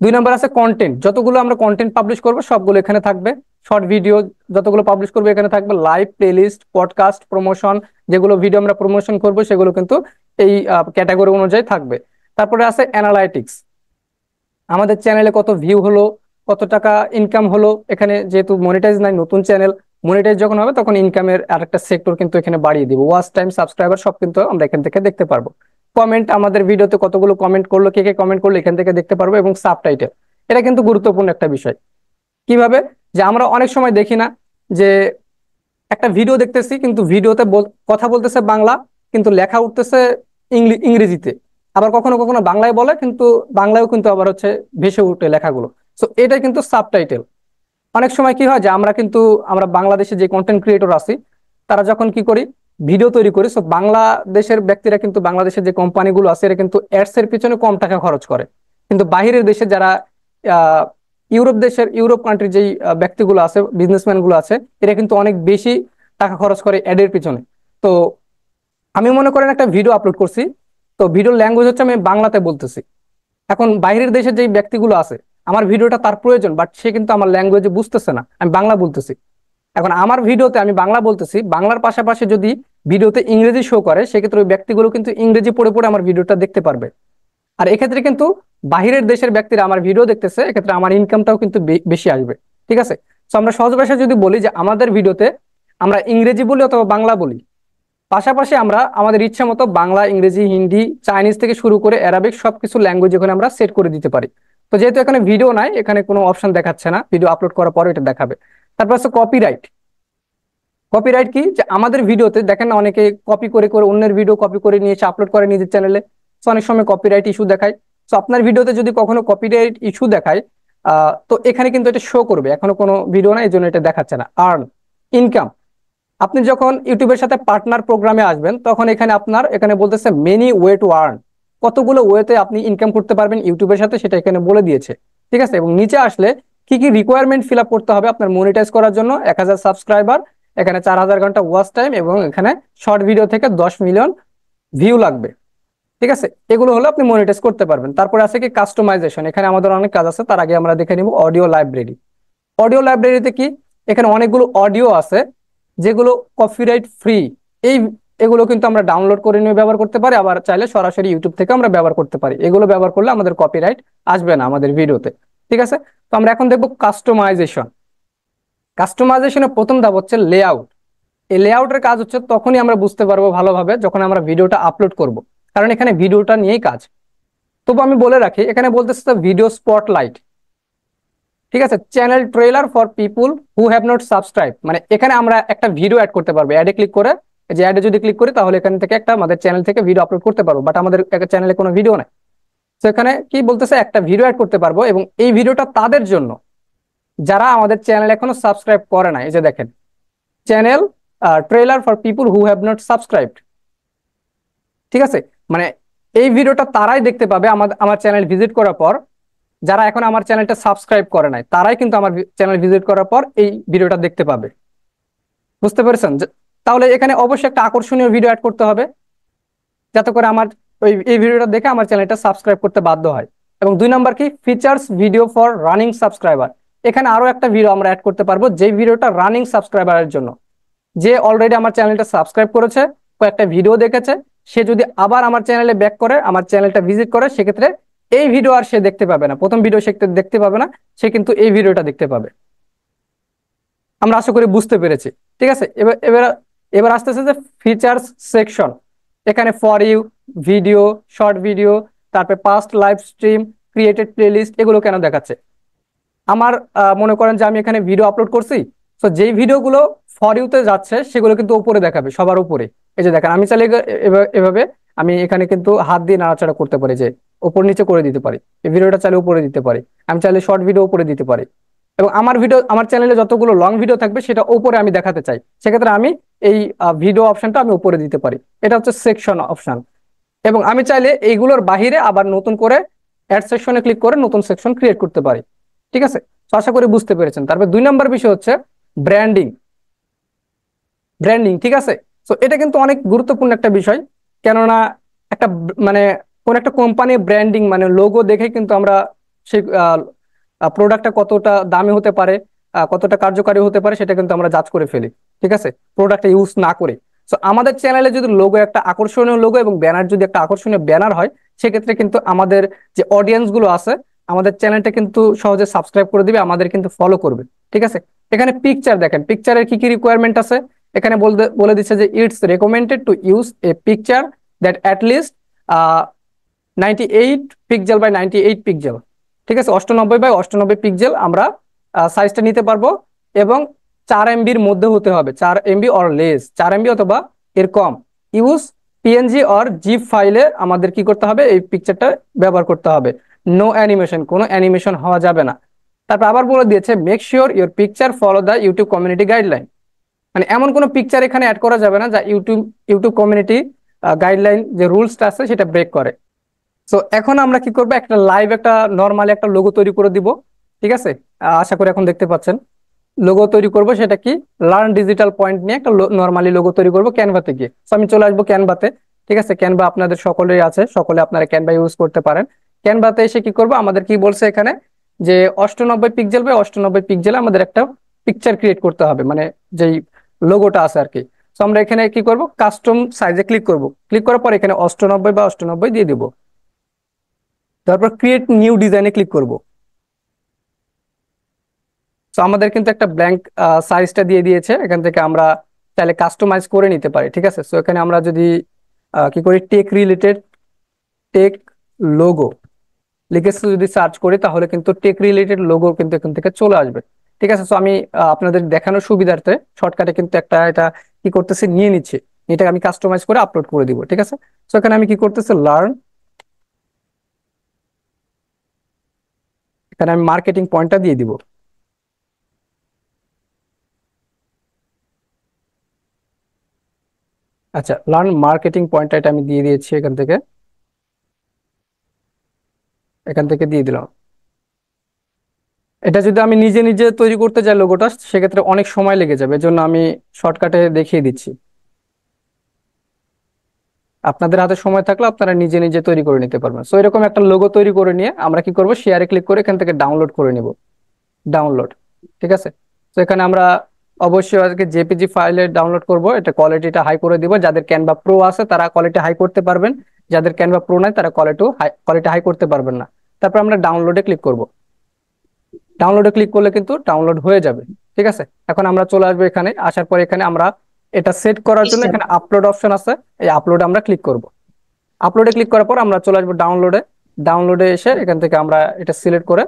2 নম্বর আছে কন্টেন্ট, যতগুলো আমরা কন্টেন্ট পাবলিশ করবো সবগুলো এখানে থাকবে। শর্ট ভিডিও যতগুলো পাবলিশ করবো এখানে থাকবে। লাইভ, প্লেলিস্ট, পডকাস্ট, প্রমোশন, যেগুলো ভিডিও আমরা প্রমোশন করবো সেগুলো কিন্তু এই ক্যাটাগরি অনুযায়ী থাকবে। তারপরে আছে অ্যানালাইটিক্স, আমাদের চ্যানেলে কত ভিউ হলো, কত টাকা ইনকাম হলো। এখানে যেহেতু মনিটাইজ নাই, নতুন চ্যানেল, মনিটাইজ যখন হবে তখন ইনকামের আরেকটা সেক্টর কিন্তু এখানে বাড়িয়ে দিব। ওয়াচ টাইম, সাবস্ক্রাইবার সব কিন্তু আমরা এখান থেকে দেখতে পারবো। কমেন্ট, আমাদের ভিডিওতে কতগুলো কমেন্ট করলো, কে কে কমেন্ট করলো এখান থেকে দেখতে পারবো। এবং সাবটাইটেল, এটা কিন্তু গুরুত্বপূর্ণ একটা বিষয়। কিভাবে, যে আমরা অনেক সময় দেখি না, যে একটা ভিডিও দেখতেছি কিন্তু ভিডিওতে কথা বলতেছে বাংলা, কিন্তু লেখা উঠতেছে ইংরেজিতে। আবার কখনো কখনো বাংলায় বলে, কিন্তু বাংলায়ও কিন্তু আবার হচ্ছে ভেসে উঠে লেখাগুলো। সো এটা কিন্তু সাবটাইটেল। অনেক সময় কি হয়, যে আমরা বাংলাদেশে যে কন্টেন্ট ক্রিয়েটর আছি, তারা যখন কি করি, ভিডিও তৈরি করি, সো বাংলাদেশের ব্যক্তিরা কিন্তু, বাংলাদেশের যে কোম্পানিগুলো আছে এরা কিন্তু অ্যাডস এর পিছনে কম টাকা খরচ করে। কিন্তু বাহিরের দেশে যারা আহ ইউরোপ কান্ট্রির যেই ব্যক্তিগুলো আছে, বিজনেসম্যান গুলো আছে, এরা কিন্তু অনেক বেশি টাকা খরচ করে অ্যাডের পিছনে। তো আমি মনে করেন একটা ভিডিও আপলোড করছি, তো ভিডিওর ল্যাঙ্গুয়েজ হচ্ছে আমি বাংলাতে বলতেছি। এখন বাইরের দেশের যেই ব্যক্তিগুলো আছে, আমার ভিডিওটা তার প্রয়োজন, বাট সে কিন্তু আমার ল্যাঙ্গুয়েজে বুঝতেছে না, আমি বাংলা বলতেছি। এখন আমার ভিডিওতে আমি বাংলা বলতেছি, বাংলার পাশাপাশি যদি ভিডিওতে ইংরেজি শো করে, সেক্ষেত্রে ওই ব্যক্তিগুলো কিন্তু ইংরেজি পড়ে পড়ে আমার ভিডিওটা দেখতে পারবে। আর এক্ষেত্রে কিন্তু বাহিরের দেশের ব্যক্তিরা আমার ভিডিও দেখতেছে, এক্ষেত্রে আমার ইনকামটাও কিন্তু বেশি আসবে, ঠিক আছে। তো আমরা সহজ ভাষায় যদি বলি, যে আমাদের ভিডিওতে আমরা ইংরেজি বলি অথবা বাংলা বলি, পাশাপাশি আমরা আমাদের ইচ্ছা মতো বাংলা, ইংরেজি, হিন্দি, চাইনিজ থেকে শুরু করে অ্যারাবিক সবকিছু ল্যাঙ্গুয়েজ এখানে আমরা সেট করে দিতে পারি। তো যেহেতু এখানে ভিডিও নাই, এখানে কোনো অপশন দেখাচ্ছে না, ভিডিও আপলোড করার পরে এটা দেখাবে। তারপর আছে কপিরাইট। কপিরাইট কি, যে আমাদের ভিডিওতে দেখেন না, অনেকে কপি করে করে অন্যের ভিডিও কপি করে নিয়ে এসে আপলোড করে নিজের চ্যানেলে। তো অনেক সময় কপিরাইট ইস্যু দেখায়। তো আপনার ভিডিওতে যদি কখনো কপিরাইট ইস্যু দেখায়, তো এখানে কিন্তু এটা শো করবে। এখনো কোনো ভিডিও না, এই জন্য এটা দেখাচ্ছে না। আর্ন, ইনকাম, আপনি যখন ইউটিউবের সাথে পার্টনার প্রোগ্রামে আসবেন, তখন এখানে আপনার এখানে বলতেছে মেনি ওয়ে টু আর্ন, কতগুলো ওয়েতে আপনি ইনকাম করতে পারবেন ইউটিউবের সাথে, সেটা এখানে বলে দিয়েছে, ঠিক আছে। এবং নিচে আসলে কি কি রিকোয়ারমেন্ট ফিল আপ করতে হবে আপনার মনিটাইজ করার জন্য, 1000 সাবস্ক্রাইবার, এখানে 4000 ঘন্টা ওয়াচ টাইম, এবং এখানে শর্ট ভিডিও থেকে 10 মিলিয়ন ভিউ লাগবে, ঠিক আছে। এগুলো হলো আপনি মনিটাইজ করতে পারবেন। তারপরে আছে কি কাস্টমাইজেশন, এখানে আমাদের অনেক কাজ আছে, তার আগে আমরা দেখে নিব অডিও লাইব্রেরি। অডিও লাইব্রেরিতে কি, এখানে অনেকগুলো অডিও আছে যেগুলো কপিরাইট ফ্রি। এই এগুলো কিন্তু আমরা ডাউনলোড করে নিয়ে ব্যবহার করতে পারি, আবার চাইলে সরাসরি ইউটিউব থেকে আমরা ব্যবহার করতে পারি। এগুলো ব্যবহার করলে আমাদের কপিরাইট আসবে না আমাদের ভিডিওতে, ঠিক আছে। তো আমরা এখন দেখবো কাস্টমাইজেশন। কাস্টমাইজেশনের প্রথম ধাপ হচ্ছে লেআউট। এই লেআউটের কাজ হচ্ছে তখনই আমরা বুঝতে পারবো ভালোভাবে যখন আমরা ভিডিওটা আপলোড করব, কারণ এখানে ভিডিওটা নিয়েই কাজ। তবু আমি বলে রাখি, এখানে বলতেছে ভিডিও স্পটলাইট, ঠিক আছে, channel trailer for people who have not subscribe, মানে এখানে আমরা একটা ভিডিও অ্যাড করতে পারবো। অ্যাডে ক্লিক করে, এই যে অ্যাডে যদি ক্লিক করি তাহলে এখান থেকে একটা আমাদের চ্যানেল থেকে ভিডিও আপলোড করতে পারবো, বাট আমাদের চ্যানেলে কোনো ভিডিও নাই। তো এখানে কি বলতেছে, একটা ভিডিও অ্যাড করতে পারবো, এবং এই ভিডিওটা তাদের জন্য যারা আমাদের চ্যানেল এখনো সাবস্ক্রাইব করে নাই। এই যে দেখেন, channel trailer for people who have not subscribed, ঠিক আছে, মানে এই ভিডিওটা তারাই দেখতে পাবে আমার আমার চ্যানেল ভিজিট করার পর। যারা এখন আমার চ্যানেলটা সাবস্ক্রাইব করে নাই তারাই কিন্তু আমার চ্যানেল ভিজিট করার পর এই ভিডিওটা দেখতে পাবে। বুঝতে পেরেছেন? তাহলে এখানে অবশ্যই একটা আকর্ষণীয় ভিডিও অ্যাড করতে হবে, যাতে করে আমার এই ভিডিওটা দেখে আমার চ্যানেলটা সাবস্ক্রাইব করতে বাধ্য হয়। এবং 2 নম্বর কি, features video for running subscriber. এখানে আরো একটা ভিডিও আমরা অ্যাড করতে পারবো, যে ভিডিওটা রানিং সাবস্ক্রাইবারের জন্য, যে অলরেডি আমার চ্যানেলটা সাবস্ক্রাইব করেছে, কয়েকটা ভিডিও দেখেছে, সে যদি আবার আমার চ্যানেলে ব্যাক করে, আমার চ্যানেলটা ভিজিট করে, সেক্ষেত্রে এই ভিডিও আর সে দেখতে পাবে না, প্রথম ভিডিও সে দেখতে পাবে না, সে কিন্তু এই ভিডিওটা দেখতে পাবে। আমরা আশা করি বুঝতে পেরেছি। ঠিক আছে, এবার এবার এবার আসতেছে যে ফিচার্স সেকশন। এখানে for you, video, short video, তারপরে past live stream, created playlist, এগুলো কেন দেখাচ্ছে? আমার মনে করেন যে আমি এখানে ভিডিও আপলোড করছি, তো যেই ভিডিওগুলো ফর ইউতে যাচ্ছে সেগুলো কিন্তু উপরে দেখাবে, সবার উপরে। এই যে দেখেন, আমি চাইলে এভাবে আমি এখানে কিন্তু হাত দিয়ে নাড়াচাড়া করতে পারি, যে উপর নিচে করে দিতে পারি। এই ভিডিওটা চাইলে উপরে দিতে পারি, আমি চাইলে শর্ট ভিডিও উপরে দিতে পারি। এবং আমার ভিডিও, আমার চ্যানেলে যতগুলো লং ভিডিও থাকবে সেটা উপরে আমি দেখাতে চাই, সেক্ষেত্রে আমি এই ভিডিও অপশনটা আমি উপরে দিতে পারি। এটা হচ্ছে সেকশন অপশন। এবং আমি চাইলে এইগুলোর বাহিরে আবার নতুন করে অ্যাড সেকশনে ক্লিক করে নতুন সেকশন ক্রিয়েট করতে পারি। ঠিক আছে, তো আশা করি বুঝতে পেরেছেন। তারপর 2 নম্বর বিষয় হচ্ছে ব্র্যান্ডিং। ব্র্যান্ডিং, ঠিক আছে। তো এটা কিন্তু অনেক গুরুত্বপূর্ণ একটা বিষয়, কেননা একটা মানে কোন একটা কোম্পানির ব্র্যান্ডিং মানে লোগো দেখে কিন্তু আমরা সেই প্রোডাক্টটা কতটা দামি হতে পারে, কতটা কার্যকারী হতে পারে, সেটা কিন্তু আমরা জাজ করে ফেলি। ঠিক আছে, প্রোডাক্টটা ইউজ না করে। তো আমাদের চ্যানেলে যদি লোগো একটা আকর্ষণীয় লোগো এবং ব্যানার যদি একটা আকর্ষণীয় ব্যানার হয়, সেক্ষেত্রে কিন্তু আমাদের যে অডিয়েন্স গুলো আছে আমাদের চ্যানেলটা কিন্তু সহজে সাবস্ক্রাইব করে দিবে, আমাদের কিন্তু ফলো করবে। ঠিক আছে, এখানে পিকচার দেখেন, পিকচারের কি কি রিকোয়ারমেন্ট আছে। এখানে বলতে বলে দিচ্ছে যে it's recommended to use a picture that at least 98 pixel by 98 pixel. ঠিক আছে, 98 বাই 98 পিক্সেল আমরা সাইজটা নিতে পারবো। এবং 4 MBর মধ্যে হতে হবে, 4 MB অর লেস, 4 MB অথবা এর কম। ইউজ পিএনজি অর জিপ ফাইলে আমাদের কি করতে হবে, এই পিকচারটা ব্যবহার করতে হবে। নো অ্যানিমেশন, কোনো অ্যানিমেশন হওয়া যাবে না। তারপর আবার বলে দিয়েছে make sure your picture follow the YouTube community guideline, মানে এমন কোনো পিকচার এখানে অ্যাড করা যাবে না যা ইউটিউব ইউটিউব কমিউনিটি গাইডলাইন যে রুলসটা আছে সেটা ব্রেক করে। তো এখন আমরা কি করবো, একটা লাইভ একটা নর্মালি একটা লোগো তৈরি করে দিব। ঠিক আছে, আশা করি এখন দেখতে পাচ্ছেন লোগো তৈরি করব, সেটা কি, লার্ন ডিজিটাল পয়েন্ট নিয়ে একটা নর্মালি লোগো তৈরি করব ক্যানভাতে গিয়ে। তো আমি চলে আসবো ক্যানভাতে। ঠিক আছে, ক্যানভা আপনাদের সকলেই আছে, সকলে আপনারা ক্যানভা ইউজ করতে পারেন। ক্যানভাতে এসে কি করব, আমাদের কি বলছে এখানে যে 98 পিক্সেল বাই 98 পিক্সেলে আমাদের একটা পিকচার ক্রিয়েট করতে হবে, মানে যেই লোগোটা আছে আর কি। তো আমরা এখানে কি করব, কাস্টম সাইজে ক্লিক করব, ক্লিক করার পর এখানে 98 বাই 98 দিয়ে দিব। তারপর ক্রিয়েট নিউ ডিজাইনে ক্লিক করব। তো আমাদের কিন্তু একটা ব্ল্যাঙ্ক সাইজটা দিয়ে দিয়েছে, এখান থেকে আমরা চাইলে কাস্টমাইজ করে নিতে পারি। ঠিক আছে, তো এখানে আমরা যদি কি করি, টেক রিলেটেড, টেক লোগো লিখে যদি সার্চ করি তাহলে কিন্তু টেক রিলেটেড লোগো কিন্তু এখান থেকে চলে আসবে। ঠিক আছে, তো আমি আপনাদের দেখানোর সুবিধার্থে শর্টকাটে কিন্তু একটা এটা কি করতেছি, নিয়ে নিচ্ছি, এটা আমি কাস্টমাইজ করে আপলোড করে দিব। ঠিক আছে, তো এখানে আমি কি করতেছি, লার্ন, এখানে আমি মার্কেটিং পয়েন্টটা দিয়ে দিব। আচ্ছা, লার্ন মার্কেটিং পয়েন্টটা এটা আমি দিয়ে দিয়েছি, এখান থেকে দিয়ে দিলাম। এটা যদি আমি নিজে নিজে তৈরি করতে যাই লোগোটা, সেক্ষেত্রে অনেক সময় লেগে যাবে, এজন্য আমি শর্টকাটে দেখিয়ে দিচ্ছি। আপনাদের হাতে সময় থাকলে আপনারা নিজে নিজে তৈরি করে নিতে পারবেন। সো এরকম একটা লোগো তৈরি করে নিয়ে আমরা কি করব, শেয়ারে ক্লিক করে এখান থেকে ডাউনলোড করে নিব। ডাউনলোড, ঠিক আছে। তো এখানে আমরা অবশ্যই আজকে জেপিজি ফাইলে ডাউনলোড করব, এটা কোয়ালিটিটা হাই করে দিব। যাদের ক্যানভা প্রো আছে তারা কোয়ালিটি হাই করতে পারবেন, যাদের ক্যানভা প্রো নাই তারা কোয়ালিটি হাই করতে পারবেন না। তারপর আমরা ডাউনলোডে ক্লিক করব। ডাউনলোডে ক্লিক করলে কিন্তু ডাউনলোড হয়ে যাবে। ঠিক আছে, এখন আমরা চলে আসবো এখানে, আসার পর এখানে আমরা এটা সেট করার জন্য এখানে আপলোড অপশন আছে, এই আপলোডে আমরা ক্লিক করব। আপলোডে ক্লিক করার পর আমরা চলে আসবো ডাউনলোডে। ডাউনলোডে এসে এখান থেকে আমরা এটা সিলেক্ট করে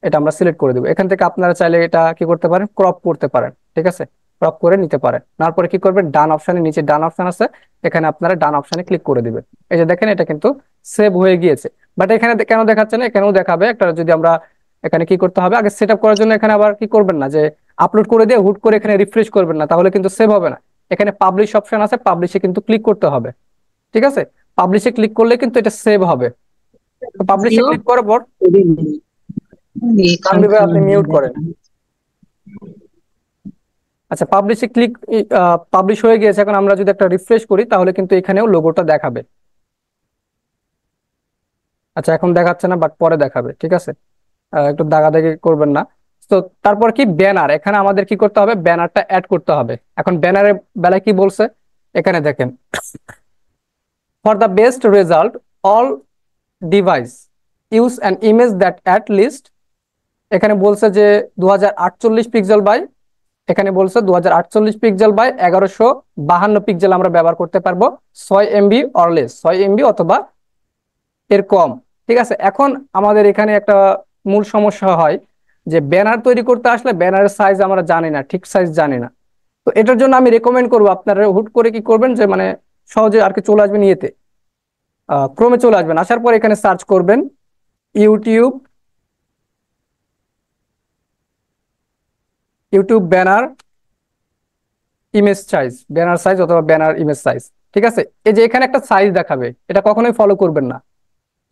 এটা আমরা সিলেক্ট করে দেবো। এখান থেকে আপনারা চাইলে এটা কি করতে পারেন, ক্রপ করতে পারেন, ঠিক আছে, ক্রপ করে নিতে পারেন। তারপরে কি করবেন, ডান অপশনে, নিচে ডান অপশন আছে, এখানে আপনারা ডান অপশনে ক্লিক করে দিবেন। এই যে দেখেন এটা কিন্তু সেভ হয়ে গিয়েছে। বাট এখানে কেন দেখাচ্ছে না, এখানেও দেখাবে একটা, যদি আমরা এখানে কি করতে হবে, আগে সেট আপ করার জন্য এখানে আবার কি করবেন না যে আপলোড করে দিয়ে হুট করে এখানে রিফ্রেশ করবেন না, তাহলে কিন্তু সেভ হবে না। এখানে পাবলিশ অপশন আছে, পাবলিশে কিন্তু ক্লিক করতে হবে, ঠিক আছে। পাবলিশে ক্লিক করলে কিন্তু এটা সেভ হবে। তো পাবলিশে ক্লিক করার পর তানভীর ভাই আপনি মিউট করেন। আচ্ছা, পাবলিশে ক্লিক, পাবলিশ হয়ে গিয়েছে। এখন আমরা যদি একটা রিফ্রেশ করি তাহলে কিন্তু এখানেও লোগোটা দেখাবে। আচ্ছা, এখন দেখাচ্ছে না, বাট পরে দেখাবে, ঠিক আছে। একটু দাগাদাগি করবেন না। তো তারপর কি ব্যানার, এখানে আমাদের কি করতে হবে, ব্যানারটা অ্যাড করতে হবে। এখন ব্যানারের বেলায় কি বলছে, এখানে দেখেন, for the best result all device use an image that at list, এখানে বলছে যে 2048 পিক্সেল বাই, এখানে বলছে 2048 পিক্সেল বাই 1152 পিক্সেল আমরা ব্যবহার করতে পারবো, 6 MB অরলেস, 6 MB অথবা এর কম, ঠিক আছে। এখন আমাদের এখানে একটা মূল সমস্যা হয় যে ব্যানার তৈরি করতে আসলে ব্যানারের সাইজ আমরা জানি না, ঠিক সাইজ জানি না। তো এটার জন্য আমি রেকমেন্ড করবো আপনারা হুট করে কি করবেন, যে মানে সহজে আর কি চলে আসবেন ইয়েতে, ক্রমে চলে আসবেন। আসার পর এখানে সার্চ করবেন YouTube, YouTube banner image size, banner size অথবা ব্যানার ইমেজ সাইজ, ঠিক আছে। এই যে এখানে একটা সাইজ দেখাবে, এটা কখনোই ফলো করবেন না।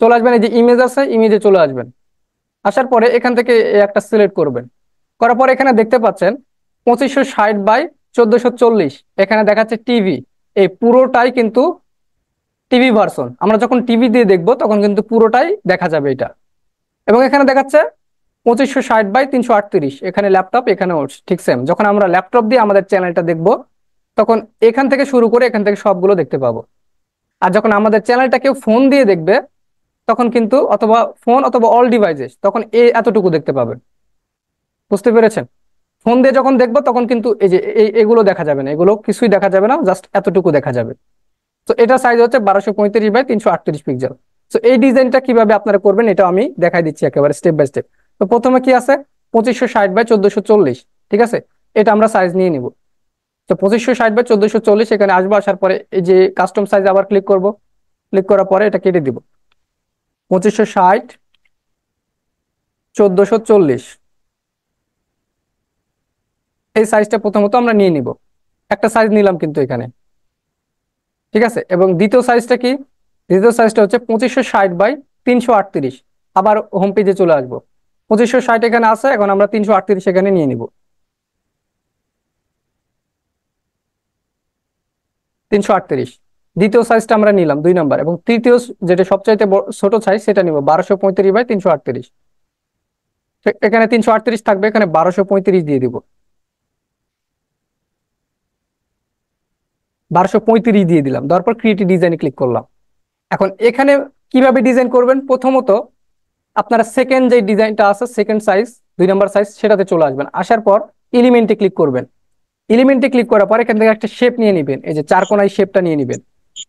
চলে আসবেন, এই যে ইমেজ আছে, ইমেজে চলে আসবেন। আসার পরে এখান থেকে একটা সিলেক্ট করবেন। করার পর এখানে দেখতে পাচ্ছেন 2560 বাই 1440, এখানে দেখাচ্ছে টিভি। এই পুরোটাই কিন্তু টিভি ভার্সন, আমরা যখন টিভি দিয়ে দেখবো তখন কিন্তু পুরোটাই দেখা যাবে এটা। এবং এখানে দেখাচ্ছে 2560 বাই 338, এখানে ল্যাপটপ, এখানেও ঠিক সেম। যখন আমরা ল্যাপটপ দিয়ে আমাদের চ্যানেলটা দেখবো তখন এখান থেকে শুরু করে এখান থেকে সবগুলো দেখতে পাবো। আর যখন আমাদের চ্যানেলটা কেউ ফোন দিয়ে দেখবে তখন কিন্তু, অথবা ফোন অথবা অল ডিভাইসেস, তখন এতটুকু দেখতে পাবে। বুঝতে পেরেছেন? ফোন দিয়ে যখন দেখবো তখন কিন্তু এই যে এগুলো দেখা যাবে না, এগুলো কিছুই দেখা যাবে না, জাস্ট এতটুকু দেখা যাবে। তো এটা সাইজ হচ্ছে 1235 বাই 338 পিক্সেল। তো এই ডিজাইনটা কিভাবে আপনারা করবেন এটা আমি দেখাই দিচ্ছি একেবারে স্টেপ বাই স্টেপ। তো প্রথমে কি আছে, 2560 বাই 1440, ঠিক আছে, এটা আমরা সাইজ নিয়ে নিব। তো 2560 বাই 1440 এখানে আসবো, আসার পরে এই যে কাস্টম সাইজ আবার ক্লিক করব। ক্লিক করার পরে এটা কেটে দিব, 2560 1440, এই সাইজটা প্রথমত আমরা নিয়ে নিব। একটা সাইজ নিলাম কিন্তু এখানে, ঠিক আছে। এবং দ্বিতীয় সাইজটা কি, দ্বিতীয় সাইজটা হচ্ছে 2560 বাই 338, আবার হোম পেজে চলে আসবো। 2560 এখানে আছে, এখন আমরা 338 এখানে নিয়ে নিব, 338। দ্বিতীয় সাইজটা আমরা নিলাম 2 নাম্বার, এবং তৃতীয় যেটা সবচাইতে ছোট সাইজ সেটা নিব 1235 বাই 338। এখানে 338 থাকবে, এখানে 1235 দিয়ে দিব, 1235 দিয়ে দিলাম। দেওয়ার পর ক্রিয়েটিভ ডিজাইনে ক্লিক করলাম। এখন এখানে কিভাবে ডিজাইন করবেন, প্রথমত আপনারা সেকেন্ড যে ডিজাইনটা আছে, সেকেন্ড সাইজ, 2 নাম্বার সাইজ, সেটাতে চলে আসবেন। আসার পর এলিমেন্টে ক্লিক করবেন। এলিমেন্টে ক্লিক করার পর এখান থেকে একটা শেপ নিয়ে নিবেন, এই যে 4 কোণায় শেপটা নিয়ে নিবেন।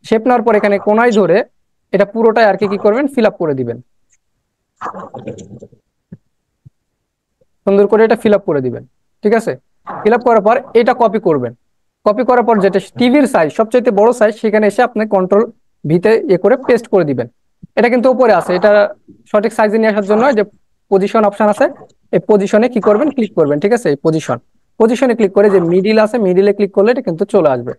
শেপ নেওয়ার পর এখানে কোণায় ধরে এটা পুরোটাই আর কি কি করবেন, ফিল আপ করে দিবেন, সুন্দর করে এটা ফিল আপ করে দিবেন, ঠিক আছে। ফিল আপ করার পর এটা কপি করবেন। কপি করার পর যেটা টিভির সাইজ, সবচেয়ে বড় সাইজ, সেখানে এসে আপনি কন্ট্রোল ভিতে করে পেস্ট করে দিবেন। এটা কিন্তু উপরে আছে, এটা সঠিক সাইজে নিয়ে আসার জন্য যে পজিশন অপশন আছে, এই পজিশনে কি করবেন, ক্লিক করবেন, ঠিক আছে। এই পজিশনে ক্লিক করে যে মিডিল আছে, মিডিলে ক্লিক করলে এটা কিন্তু চলে আসবে।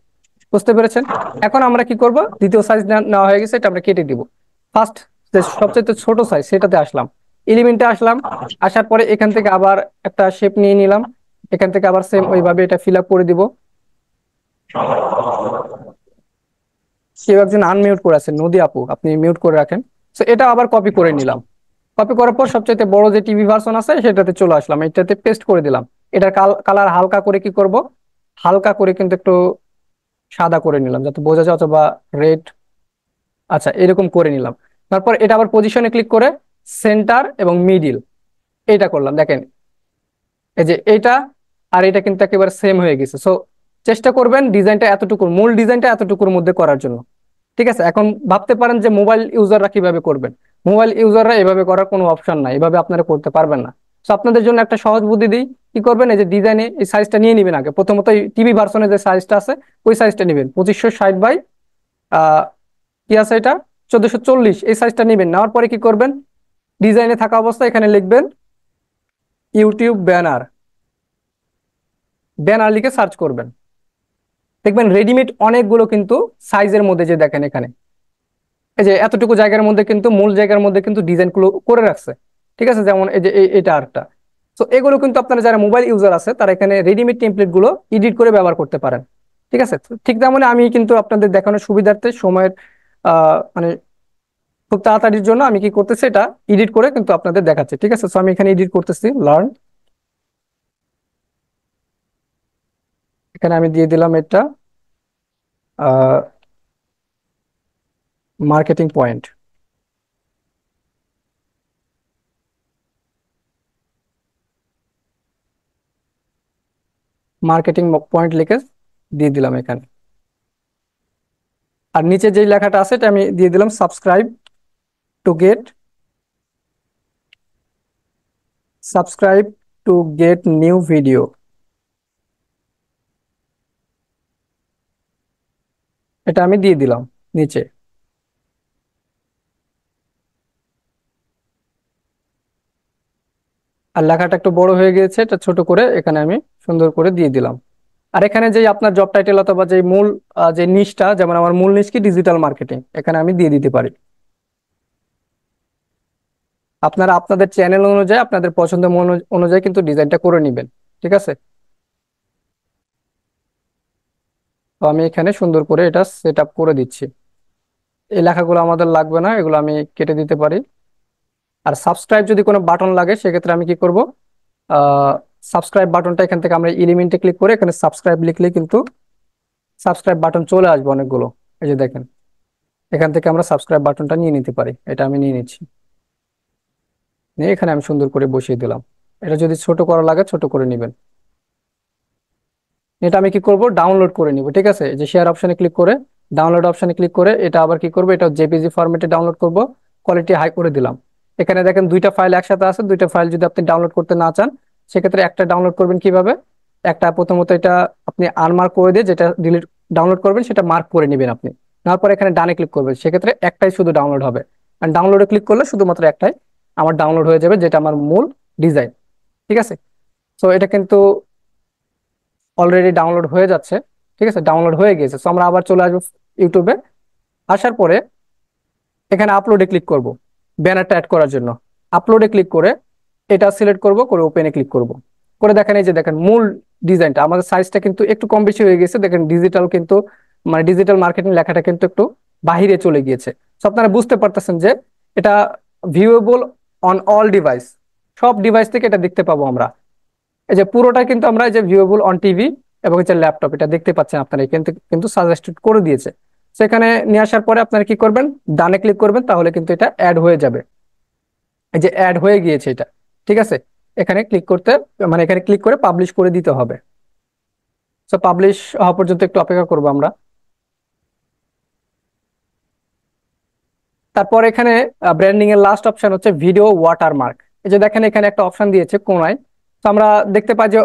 বুঝতে পেরেছেন? এখন আমরা কি করব, দ্বিতীয় সাইজ নেওয়া হয়ে গেছে, এটা আমরা কেটে দিব। ফার্স্ট যে সবচেয়ে ছোট সাইজ সেটাতে আসলাম, এলিমেন্টে আসলাম। আসার পরে এখান থেকে আবার একটা শেপ নিয়ে নিলাম, এখান থেকে আবার সেম ওইভাবে এটা ফিল আপ করে দিব। কেউ একজন আনমিউট করে আছেন, নদী আপু, আপনি মিউট করে রাখেন। তো এটা আবার কপি করে নিলাম। কপি করার পর সবচেয়ে বড় যে টিভি ভার্সন আছে সেটাতে চলে আসলাম, এটাতে পেস্ট করে দিলাম। এটার কালার হালকা করে কি করব, হালকা করে কিন্তু একটু সাদা করে নিলাম যাতে বোঝা যায়, অথবা রেড, আচ্ছা এরকম করে নিলাম। তারপর এটা আবার পজিশনে ক্লিক করে সেন্টার এবং মিডিল এটা করলাম। দেখেন এই যে এইটা আর এটা কিন্তু একেবারে সেম হয়ে গেছে। সো চেষ্টা করবেন ডিজাইনটা এতটুকুর, মূল ডিজাইনটা এতটুকুর মধ্যে করার জন্য। ঠিক আছে, এখন ভাবতে পারেন যে মোবাইল ইউজাররা কিভাবে করবেন। মোবাইল ইউজাররা এভাবে করার কোনো অপশন নাই, এভাবে আপনারা করতে পারবেন না। তো আপনাদের জন্য একটা সহজ বুদ্ধি দিই, কি করবেন, এই যে ডিজাইনে এই সাইজটা নিয়ে নেবেন আগে, প্রথমত টিভি ভার্সনে যে সাইজটা আছে ওই সাইজটা নেবেন, 2560 বাই আহ কি আছে এটা, 1440, এই সাইজটা নেবেন। নেওয়ার পরে কি করবেন, ডিজাইনে থাকা অবস্থায় এখানে লিখবেন ইউটিউব ব্যানার, ব্যানার লিখে সার্চ করবেন। দেখবেন রেডিমেড অনেকগুলো কিন্তু সাইজের মধ্যে, যে দেখেন এখানে এই যে এতটুকু জায়গার মধ্যে কিন্তু মূল জায়গার মধ্যে কিন্তু ডিজাইন গুলো করে রাখছে। ঠিক আছে, যেমন এই যে এটা আরেকটা। তো এগুলো কিন্তু আপনারা যারা মোবাইল ইউজার আছে তারা এখানে রেডিমেড টেমপ্লেট গুলো এডিট করে ব্যবহার করতে পারেন। ঠিক আছে, তো ঠিক তেমন আমি কিন্তু আপনাদের দেখানোর সুবিধার্থে সময়ের মানে খুব তাড়াতাড়ির জন্য আমি কি করতেছি, এটা এডিট করে কিন্তু আপনাদের দেখাচ্ছি। ঠিক আছে, তো আমি এখানে এডিট করতেছি, লার্ন, এখানে আমি দিয়ে দিলাম এটা মার্কেটিং পয়েন্ট, মার্কেটিং পয়েন্ট লিখে দিয়ে দিলাম এখানে। আর নিচে যে লেখাটা আছে এটা আমি দিয়ে দিলাম subscribe to get, subscribe to get new video, এটা আমি দিয়ে দিলাম নিচে। আর লেখাটা একটু বড় হয়ে গিয়েছে, এটা ছোট করে এখানে আমি সুন্দর করে দিয়ে দিলাম। আর এখানে যে আপনার জব টাইটেল অথবা যে মূল যে নিশটা, যেমন আমার মূল নিশ কি ডিজিটাল মার্কেটিং, এখানে আমি দিয়ে দিতে পারি। আপনারা আপনাদের চ্যানেল অনুযায়ী আপনাদের পছন্দ অনুযায়ী কিন্তু ডিজাইনটা করে নেবেন। ঠিক আছে, তো আমি এখানে সুন্দর করে এটা সেট আপ করে দিচ্ছি। এই লেখাগুলো আমাদের লাগবে না, এগুলো আমি কেটে দিতে পারি। আর সাবস্ক্রাইব যদি কোনো বাটন লাগে সেক্ষেত্রে আমি কি করব, সাবস্ক্রাইব বাটনটা এখান থেকে আমরা এলিমেন্টে ক্লিক করে এখানে সাবস্ক্রাইব লিখলে কিন্তু সাবস্ক্রাইব বাটন চলে আসবে অনেকগুলো। এই যে দেখেন, এখান থেকে আমরা সাবস্ক্রাইব বাটনটা নিয়ে নিতে পারি, এটা আমি নিয়ে নিচ্ছি, নিয়ে এখানে আমি সুন্দর করে বসিয়ে দিলাম। এটা যদি ছোট করা লাগে ছোট করে নেবেন। এটা আমি কি করব, ডাউনলোড করে নিব। ঠিক আছে, এই যে শেয়ার অপশনে ক্লিক করে ডাউনলোড অপশনে ক্লিক করে এটা আবার কি করব, এটা জেপিজি ফরম্যাটে ডাউনলোড করব, কোয়ালিটি হাই করে দিলাম। এখানে দেখেন দুইটা ফাইল একসাথে আছে, দুইটা ফাইল যদি আপনি ডাউনলোড করতে না চান সেক্ষেত্রে একটা ডাউনলোড করবেন কিভাবে, একটা প্রথমত এটা আপনি আনমার্ক করে দিয়ে যেটা ডিলিট ডাউনলোড করবেন সেটা মার্ক করে নেবেন আপনি। তারপর এখানে ডানে ক্লিক করবেন, সেক্ষেত্রে একটাই শুধু ডাউনলোড হবে। আর ডাউনলোডে ক্লিক করলে শুধুমাত্র একটাই আমার ডাউনলোড হয়ে যাবে, যেটা আমার মূল ডিজাইন। ঠিক আছে, তো এটা কিন্তু অলরেডি ডাউনলোড হয়ে যাচ্ছে। ঠিক আছে, ডাউনলোড হয়ে গেছে। তো আমরা আবার চলে আসবো ইউটিউবে, আসার পরে এখানে আপলোডে ক্লিক করব ব্যানারটা অ্যাড করার জন্য। আপলোডে ক্লিক করে এটা সিলেক্ট করব, করে ওপেনে ক্লিক করব, করে দেখেন এই যে দেখেন মূল ডিজাইনটা আমাদের সাইজটা কিন্তু একটু কম বেশি হয়ে গেছে। দেখেন ডিজিটাল কিন্তু মানে ডিজিটাল মার্কেটিং লেখাটা কিন্তু একটু বাহিরে চলে গিয়েছে। তো আপনারা বুঝতে পারতেছেন যে এটা ভিউয়েবল অন অল ডিভাইস, সব ডিভাইস থেকে এটা দেখতে পাবো আমরা। এই যে পুরোটা কিন্তু আমরা এই যে ভিউয়েবল অন টিভি এবং হচ্ছে ল্যাপটপ, এটা দেখতে পাচ্ছেন আপনারা এখান থেকে কিন্তু সাজেস্টেড করে দিয়েছে। সেখানে নিয়ে আসার পরে আপনারা কি করবেন, ডানে ক্লিক করবেন, তাহলে কিন্তু এটা অ্যাড হয়ে যাবে। এই যে অ্যাড হয়ে গিয়েছে এটা। ঠিক আছে, এখানে ক্লিক করতে মানে এখানে ক্লিক করে পাবলিশ করে দিতে হবে। সো পাবলিশ হওয়া পর্যন্ত একটু অপেক্ষা করবো আমরা। তারপর এখানে ব্র্যান্ডিং এর লাস্ট অপশন হচ্ছে ভিডিও ওয়াটারমার্ক। এই যে দেখেন এখানে একটা অপশন দিয়েছে কোনায়। তো আমরা দেখতে পাই যে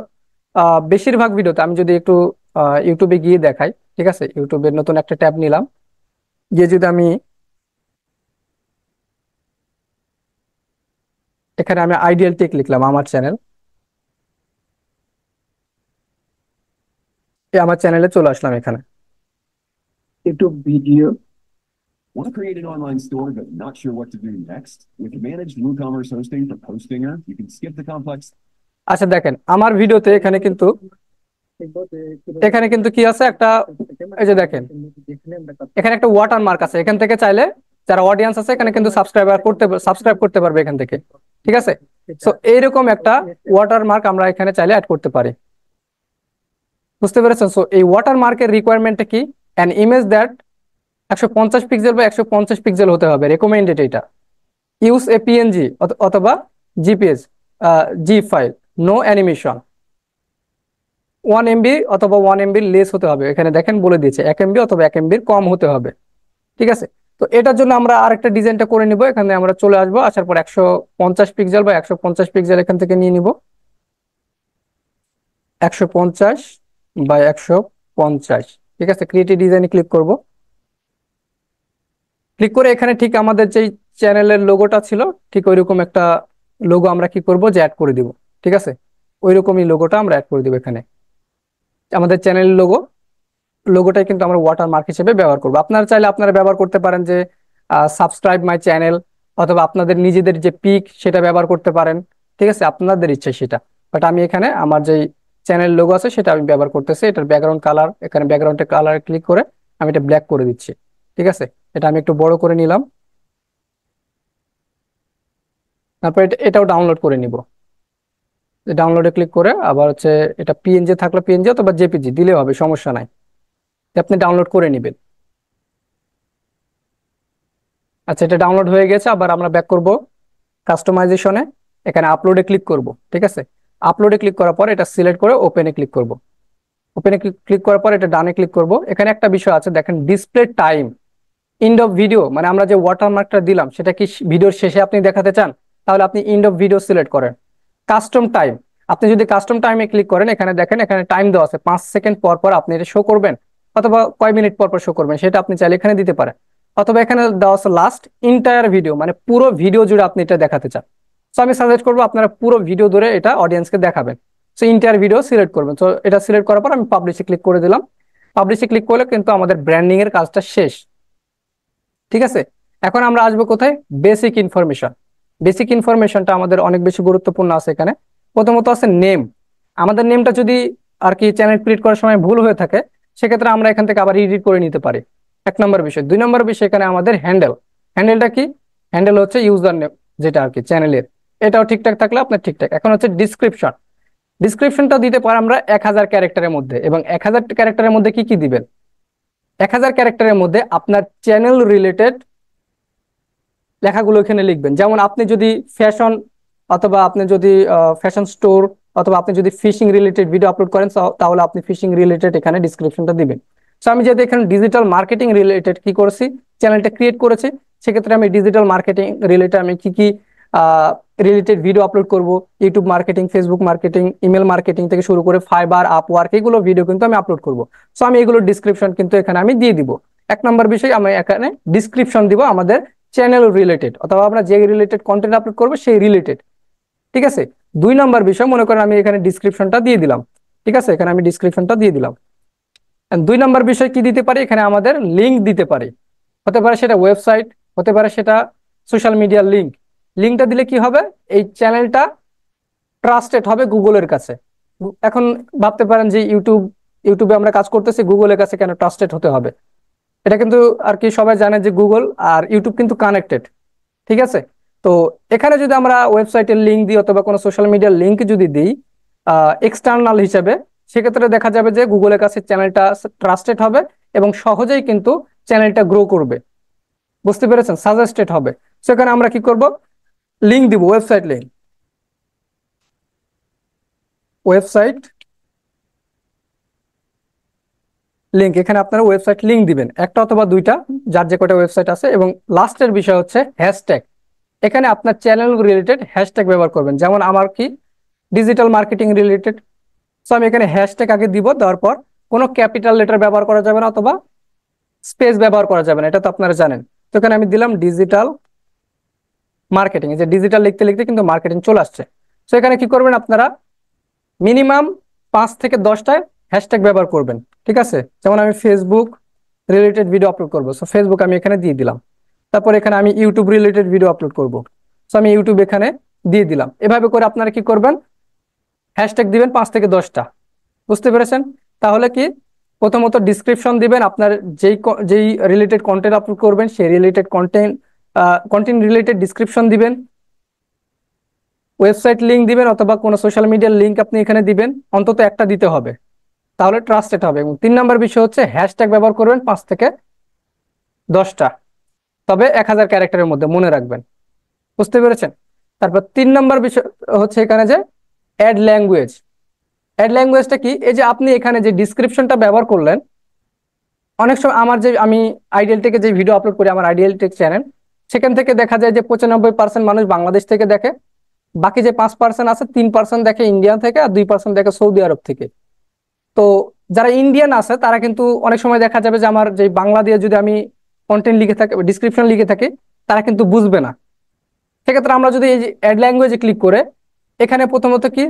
বেশিরভাগ ভিডিওতে, আমি যদি একটু ইউটিউবে গিয়ে দেখাই। ঠিক আছে, ইউটিউবের নতুন একটা ট্যাব নিলাম, গিয়ে যদি আমি এখানে আমি আইডিয়াল টেক লিখলাম আমার চ্যানেল, আমার চ্যানেলে চলে আসলাম এখানে। YouTube video. Want to create an online store but not sure what to do next? With managed WooCommerce hosting from Hostinger, you can skip the complex. আচ্ছা দেখেন আমার ভিডিওতে এখানে কিন্তু কি আছে একটা, এই যে দেখেন এখানে একটা ওয়াটার মার্ক আছে। এখান থেকে চাইলে যারা অডিয়েন্স আছে এখানে কিন্তু সাবস্ক্রাইব করতে পারবে এখান থেকে। ঠিক আছে, তো এইরকম একটা ওয়াটার মার্ক আমরা এখানে চাইলে অ্যাড করতে পারি। বুঝতে পেরেছেন? সো এই ওয়াটার মার্কের রিকোয়ারমেন্টটা কি, অ্যান ইমেজ দ্যাট 150 পিক্সেল বা 150 পিক্সেল হতে হবে, রেকমেন্ডেড এটা। ইউজ এ পিএনজি অথবা জিপিএস জি ফাইল, নো অ্যানিমেশন। 1 MB অথবা 1 MB লেস হতে হবে, এখানে দেখেন বলে দিয়েছে 1 MB অথবা 1 MB কম হতে হবে। ঠিক আছে, তো এটার জন্য আমরা আরেকটা ডিজাইনটা করে নিব। এখানে আমরা চলে আসবো, আসার পর 150 পিক্সেল বা 150 পিক্সেল এখান থেকে নিয়ে নিব। 150 বা 150। ঠিক আছে, ক্রিয়েটিভ ডিজাইনে ক্লিক করব। ক্লিক করে এখানে ঠিক আমাদের যেই চ্যানেলের লোগোটা ছিল ঠিক ওইরকম একটা লোগো আমরা কি করব যে অ্যাড করে দিব। ঠিক আছে, ওইরকমই লোগোটা আমরা অ্যাড করে দিব এখানে, আমাদের চ্যানেলের লোগো। লোগোটাই কিন্তু আমরা ওয়াটারমার্ক হিসেবে ব্যবহার করবো। আপনারা চাইলে আপনারা ব্যবহার করতে পারেন যে সাবস্ক্রাইব মাই চ্যানেল, অথবা আপনাদের নিজেদের যে পিক সেটা ব্যবহার করতে পারেন। ঠিক আছে, আপনাদের ইচ্ছা সেটা। বাট আমি এখানে আমার যে চ্যানেল লোগো আছে সেটা আমি ব্যবহার করতেছি। এটার ব্যাকগ্রাউন্ড কালার, এখানে ব্যাকগ্রাউন্ডের কালার ক্লিক করে আমি এটা ব্ল্যাক করে দিচ্ছি। ঠিক আছে, এটা আমি একটু বড় করে নিলাম। তারপর এটাও ডাউনলোড করে নিব। ডাউনলোডে ক্লিক করে আবার হচ্ছে এটা পিএনজি থাকলে পিএনজি অথবা জেপিজি দিলেও হবে, সমস্যা নাই। আপনি ডাউনলোড করে নেবেন। আচ্ছা, এটা ডাউনলোড হয়ে গেছে। আবার আমরা ব্যাক করব কাস্টমাইজেশনে, এখানে আপলোডে ক্লিক করব। ঠিক আছে, আপলোডে ক্লিক করার পর এটা সিলেক্ট করে ওপেনে ক্লিক করব। ওপেনে ক্লিক করার পর এটা ডানে ক্লিক করব। এখানে একটা বিষয় আছে দেখেন, display time end of video, মানে আমরা যে ওয়াটারমার্কটা দিলাম সেটা কি ভিডিওর শেষে আপনি দেখাতে চান, তাহলে আপনি এন্ড অফ ভিডিও সিলেক্ট করেন। কাস্টম টাইম, আপনি যদি কাস্টম টাইমে ক্লিক করেন, এখানে দেখেন এখানে টাইম দেওয়া আছে 5 সেকেন্ড পর পর আপনি এটা শো করবেন, অথবা কয় মিনিট পর পর শো করবেন সেটা আপনি চাইলে এখানে দিতে পারেন। অথবা এখানে দেওয়া আছে লাস্ট ইন্টায়ার ভিডিও, মানে পুরো ভিডিও জুড়ে আপনি এটা দেখাতে চান। তো আমি সাজেস্ট করবো আপনারা পুরো ভিডিও ধরে এটা অডিয়েন্সকে দেখাবেন। সো ইন্টায়ার ভিডিও সিলেক্ট করবেন। তো এটা সিলেক্ট করার পর আমি পাবলিশে ক্লিক করে দিলাম। পাবলিশে ক্লিক করলে কিন্তু আমাদের ব্র্যান্ডিং এর কাজটা শেষ। ঠিক আছে, এখন আমরা আসবো কোথায়, বেসিক ইনফরমেশন। বেসিক ইনফরমেশনটা আমাদের অনেক বেশি গুরুত্বপূর্ণ আছে এখানে। প্রথমত আছে নেম। আমাদের নেমটা যদি আর কি চ্যানেল ক্রিয়েট করার সময় ভুল হয়ে থাকে, সেক্ষেত্রে আমরা এখান থেকে আবার এডিট করে নিতে পারি। 1 নম্বর বিষয়। 2 নম্বর বিষয়, এখানে আমাদের হ্যান্ডেল। হ্যান্ডেলটা কি, হ্যান্ডেল হচ্ছে ইউজার নেম যেটা আর কি চ্যানেলের, এটাও ঠিকঠাক থাকলে আপনার ঠিকঠাক। এখন হচ্ছে ডিসক্রিপশন। ডিসক্রিপশনটা দিতে পারি আমরা 1000 ক্যারেক্টারের মধ্যে। এবং 1000 ক্যারেক্টারের মধ্যে কি কি দিবেন, 1000 ক্যারেক্টারের মধ্যে আপনার চ্যানেল রিলেটেড লেখাগুলো এখানে লিখবেন। যেমন আপনি যদি ফ্যাশন, অথবা আপনি যদি ফ্যাশন স্টোর, অথবা আপনি যদি ফিশিং রিলেটেড ভিডিও আপলোড করেন, তাহলে আপনি ফিশিং রিলেটেড এখানে ডিসক্রিপশনটা দিবেন। সো আমি যেহেতু এখানে ডিজিটাল মার্কেটিং রিলেটেড কি করেছি, চ্যানেলটা ক্রিয়েট করেছি, সেক্ষেত্রে আমি ডিজিটাল মার্কেটিং রিলেটেড আমি কি কি রিলেটেড ভিডিও আপলোড করব, YouTube marketing, Facebook marketing, email marketing থেকে শুরু করে ফাইবার, আপওয়ার্ক, এগুলো ভিডিও কিন্তু আমি আপলোড করব। সো আমি এগুলোর ডিসক্রিপশন কিন্তু এখানে আমি দিয়ে দিব। 1 নম্বর বিষয়, আমি এখানে ডিসক্রিপশন দিব আমাদের চ্যানেল রিলেটেড, অথবা আমরা যে রিলেটেড কন্টেন্ট আপলোড করবো সেই রিলেটেড। ঠিক আছে, 2 নম্বর বিষয়, মনে করেন আমি এখানে ডিসক্রিপশনটা দিয়ে দিলাম। ঠিক আছে, এখানে আমি ডিসক্রিপশনটা দিয়ে দিলাম। 2 নম্বর বিষয় কি দিতে পারি, এখানে আমাদের লিঙ্ক দিতে পারি। হতে পারে সেটা ওয়েবসাইট, হতে পারে সেটা সোশ্যাল মিডিয়ার লিঙ্ক। লিঙ্কটা দিলে কি হবে, এই চ্যানেলটা ট্রাস্টেড হবে গুগলের কাছে। এখন ভাবতে পারেন যে ইউটিউবে আমরা কাজ করতেছি, গুগলের কাছে কেন ট্রাস্টেড হতে হবে? এটা কিন্তু আর কি সবাই জানে যে গুগল আর ইউটিউব কিন্তু কানেক্টেড। ঠিক আছে, তো এখানে যদি আমরা ওয়েবসাইটের লিঙ্ক দিই অথবা কোনো সোশ্যাল মিডিয়ার লিঙ্ক যদি দিই এক্সটার্নাল হিসেবে, সেক্ষেত্রে দেখা যাবে যে গুগলের কাছে চ্যানেলটা ট্রাস্টেড হবে এবং সহজেই কিন্তু চ্যানেলটা গ্রো করবে। বুঝতে পেরেছেন, সাজেস্টেড হবে। সেখানে আমরা কি করব, লিঙ্ক দিব, ওয়েবসাইট লিঙ্ক। ওয়েবসাইট লিঙ্ক, এখানে আপনারা ওয়েবসাইট লিঙ্ক দিবেন, একটা অথবা দুইটা, যার যে কটা ওয়েবসাইট আছে। এবং লাস্টের বিষয় হচ্ছে হ্যাশট্যাগ। এখানে আপনার চ্যানেল রিলেটেড হ্যাশট্যাগ ব্যবহার করবেন। যেমন আমার কি ডিজিটাল মার্কেটিং রিলেটেড, সো আমি এখানে হ্যাশট্যাগ আগে দিব, দেওয়ার পর কোনো ক্যাপিটাল লেটার ব্যবহার করা যাবে না, অথবা স্পেস ব্যবহার করা যাবে না, এটা তো আপনারা জানেন। তো এখানে আমি দিলাম ডিজিটাল মার্কেটিং। এই যে ডিজিটাল লিখতে লিখতে কিন্তু মার্কেটিং চলে আসছে। তো এখানে কি করবেন আপনারা, মিনিমাম 5 থেকে 10টা হ্যাশট্যাগ ব্যবহার করবেন। ঠিক আছে, যেমন আমি ফেসবুক রিলেটেড ভিডিও আপলোড করবো, সো ফেসবুক আমি এখানে দিয়ে দিলাম। তারপর এখানে আমি ইউটিউব রিলেটেড ভিডিও আপলোড করব, সো আমি ইউটিউব এখানে দিয়ে দিলাম। এভাবে করে আপনারা কি করবেন, হ্যাশট্যাগ দিবেন 5 থেকে 10টা। বুঝতে পেরেছেন? তাহলে কি, প্রথমত ডিসক্রিপশন দিবেন, আপনার যেই রিলেটেড কন্টেন্ট আপলোড করবেন সেই রিলেটেড কন্টেন্ট রিলেটেড ডিসক্রিপশন দিবেন, ওয়েবসাইট লিঙ্ক দিবেন, অথবা কোনো সোশ্যাল মিডিয়ার লিঙ্ক আপনি এখানে দিবেন, অন্তত একটা দিতে হবে, তাহলে ট্রাস্টেড হবে। এবং 3 নম্বর বিষয় হচ্ছে হ্যাশট্যাগ ব্যবহার করবেন 5 থেকে 10টা, তবে 1000 ক্যারেক্টারের মধ্যে, মনে রাখবেন। বুঝতে পেরেছেন? তারপর 3 নম্বর বিষয় হচ্ছে এখানে যে অ্যাড ল্যাঙ্গুয়েজ। অ্যাড ল্যাঙ্গুয়েজটা কি? এই যে আপনি এখানে যে ডিসক্রিপশনটা ব্যবহার করলেন, অনেক সময় আমার যে আমি আইডিয়াল টেকে যে ভিডিও আপলোড করি আমার আইডিয়াল টেক চ্যানেল, সেখান থেকে দেখা যায় যে 95% মানুষ বাংলাদেশ থেকে দেখে, বাকি যে 5% আছে 3% দেখে ইন্ডিয়া থেকে, আর 2% দেখে সৌদি আরব থেকে। তো যারা ইন্ডিয়ান আছে তারা কিন্তু অনেক সময় দেখা যাবে যে আমার যে বাংলা দিয়ে যদি আমি কন্টেন্ট লিখে থাকি, ডিসক্রিপশন লিখে থাকি, তারা কিন্তু বুঝবে না। সেক্ষেত্রে আমরা যদি এই যে অ্যাড ল্যাঙ্গুয়েজে ক্লিক করে এখানে প্রথমত কি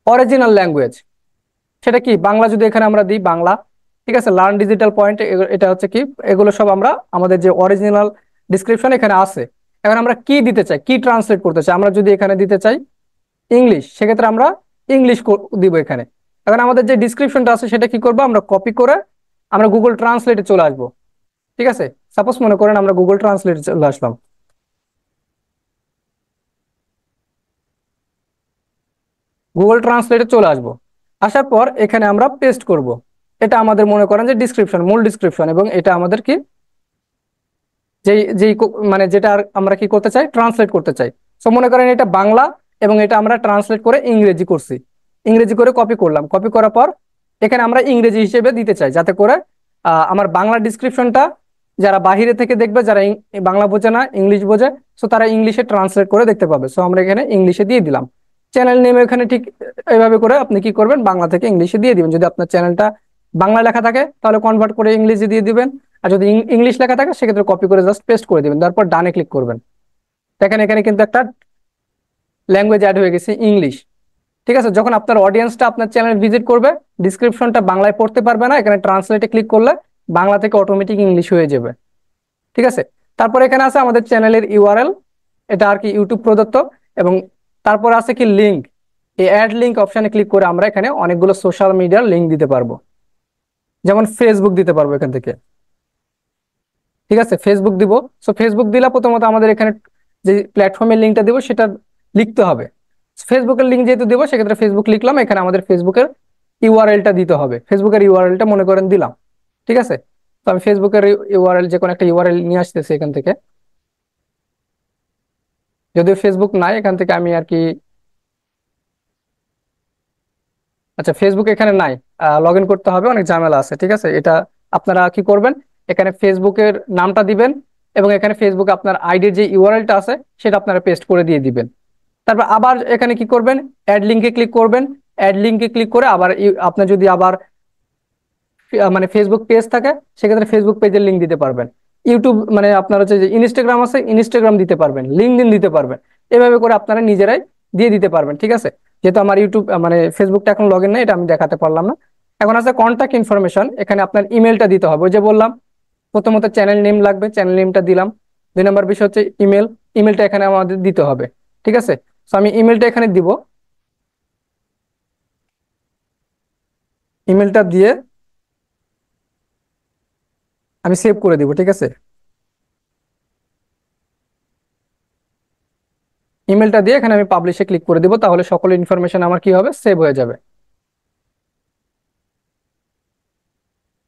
অরিজিনাল ল্যাঙ্গুয়েজ, সেটা কি বাংলা যদি এখানে আমরা দিই বাংলা, ঠিক আছে, লার্ন ডিজিটাল পয়েন্ট, এটা হচ্ছে কি, এগুলো সব আমরা আমাদের যে অরিজিনাল ডিসক্রিপশন এখানে আছে। এখন আমরা কি দিতে চাই, কি ট্রান্সলেট করতে চাই, আমরা যদি এখানে দিতে চাই ইংলিশ, সেক্ষেত্রে আমরা ইংলিশ দিব এখানে। এখন আমাদের যে ডিসক্রিপশনটা আছে সেটা কি করবো, আমরা কপি করে আমরা গুগল ট্রান্সলেটে চলে আসবো। ঠিক আছে, সাপোজ মনে করেন আমরা গুগল ট্রান্সলেটে চলে আসলাম, গুগল ট্রান্সলেটে চলে আসবো। আসার পর এখানে আমরা পেস্ট করব। এটা আমাদের মনে করেন যে ডিসক্রিপশন, মূল ডিসক্রিপশন, এবং এটা আমাদের কি যেই যেই মানে যেটা আমরা কি করতে চাই, ট্রান্সলেট করতে চাই। সো মনে করেন এটা বাংলা, এবং এটা আমরা ট্রান্সলেট করে ইংরেজি করছি, ইংরেজি করে কপি করলাম, কপি করার পর এখানে আমরা ইংরেজি হিসেবে দিতে চাই, যাতে করে আমার বাংলা ডিসক্রিপশনটা যারা বাহিরে থেকে দেখবে, যারা বাংলা বোঝে না, ইংলিশ বোঝে, সো তারা ইংলিশে ট্রান্সলেট করে দেখতে পাবে। সো আমরা এখানে ইংলিশে দিয়ে দিলাম। চ্যানেল নেম এখানে ঠিক এইভাবে করে আপনি কি করবেন, বাংলা থেকে ইংলিশে দিয়ে দিবেন। যদি আপনার চ্যানেলটা বাংলা লেখা থাকে তাহলে কনভার্ট করে ইংলিশে দিয়ে দিবেন, আর যদি ইংলিশ লেখা থাকে সেক্ষেত্রে কপি করে জাস্ট পেস্ট করে দিবেন, তারপর ডানে ক্লিক করবেন। দেখেন এখানে কিন্তু একটা ল্যাঙ্গুয়েজ অ্যাড হয়ে গেছে, ইংলিশ। ঠিক আছে, যখন আপনার অডিয়েন্সটা আপনার চ্যানেল ভিজিট করবে, ডিসক্রিপশনটা বাংলায় পড়তে পারবে না, এখানে ট্রান্সলেটে ক্লিক করলে বাংলা থেকে অটোমেটিক ইংলিশ হয়ে যাবে। ঠিক আছে, তারপর এখানে আছে আমাদের চ্যানেলের ইউআরএল, এটা আর কি ইউটিউব প্রদত্ত। এবং তারপর আছে কি লিঙ্ক, এই অ্যাড লিঙ্ক অপশানে ক্লিক করে আমরা এখানে অনেকগুলো সোশ্যাল মিডিয়ার লিঙ্ক দিতে পারবো, যেমন ফেসবুক দিতে পারবো এখান থেকে। ঠিক আছে, ফেসবুক দিব। সো ফেসবুক দিলে প্রথমত আমাদের এখানে যে প্ল্যাটফর্মের লিঙ্কটা দিব সেটা লিখতে হবে। ফেসবুকের লিঙ্ক যেহেতু দিব, সেক্ষেত্রে ফেসবুক লিখলাম, এখানে আমাদের ফেসবুকের ইউআরএলটা দিতে হবে, ফেসবুকের ইউআরএলটা মনে করেন দিলাম। ঠিক আছে, তো আমি ফেসবুকের ইউআরএল, যে কোনো একটা ইউআরএল নিয়ে আসতেছি এখান থেকে, যদিও ফেসবুক নাই এখান থেকে আমি আর কি, আচ্ছা ফেসবুক এখানে নাই, লগ ইন করতে হবে, অনেক ঝামেলা আছে। ঠিক আছে, এটা আপনারা কি করবেন, এখানে ফেসবুকের নামটা দিবেন, এবং এখানে ফেসবুক আপনার আইডির যে ইউআরএলটা আছে সেটা আপনারা পেস্ট করে দিয়ে দিবেন। তারপর আবার এখানে কি করবেন, অ্যাড লিঙ্কে ক্লিক করবেন। অ্যাড লিঙ্কে ক্লিক করে আবার আপনার যদি আবার মানে ফেসবুক পেজ থাকে, সেক্ষেত্রে ফেসবুক পেজের লিঙ্ক দিতে পারবেন। ইউটিউব মানে আপনার হচ্ছে যে ইনস্টাগ্রাম আছে, ইনস্টাগ্রাম দিতে পারবেন, লিঙ্কডইন দিতে পারবেন। এভাবে করে আপনারা নিজেরাই দিয়ে দিতে পারবেন। ঠিক আছে, যেহেতু আমার ইউটিউব মানে ফেসবুকটা এখন লগ ইন নাই, এটা আমি দেখাতে পারলাম না। এখন আছে কন্ট্যাক্ট ইনফরমেশন, এখানে আপনার ইমেলটা দিতে হবে। ওই যে বললাম প্রথমত চ্যানেল নেম লাগবে, চ্যানেল নেমটা দিলাম। 2 নম্বর বিষয় হচ্ছে ইমেল, ইমেলটা এখানে আমাদের দিতে হবে। ঠিক আছে, তো আমি ইমেলটা এখানে দিব, ইমেলটা দিয়ে আমি সেভ করে দিব। ঠিক আছে, ইমেলটা দিয়ে এখানে আমি পাবলিশে ক্লিক করে দিব, তাহলে সকল ইনফরমেশন আমার কি হবে, সেভ হয়ে যাবে।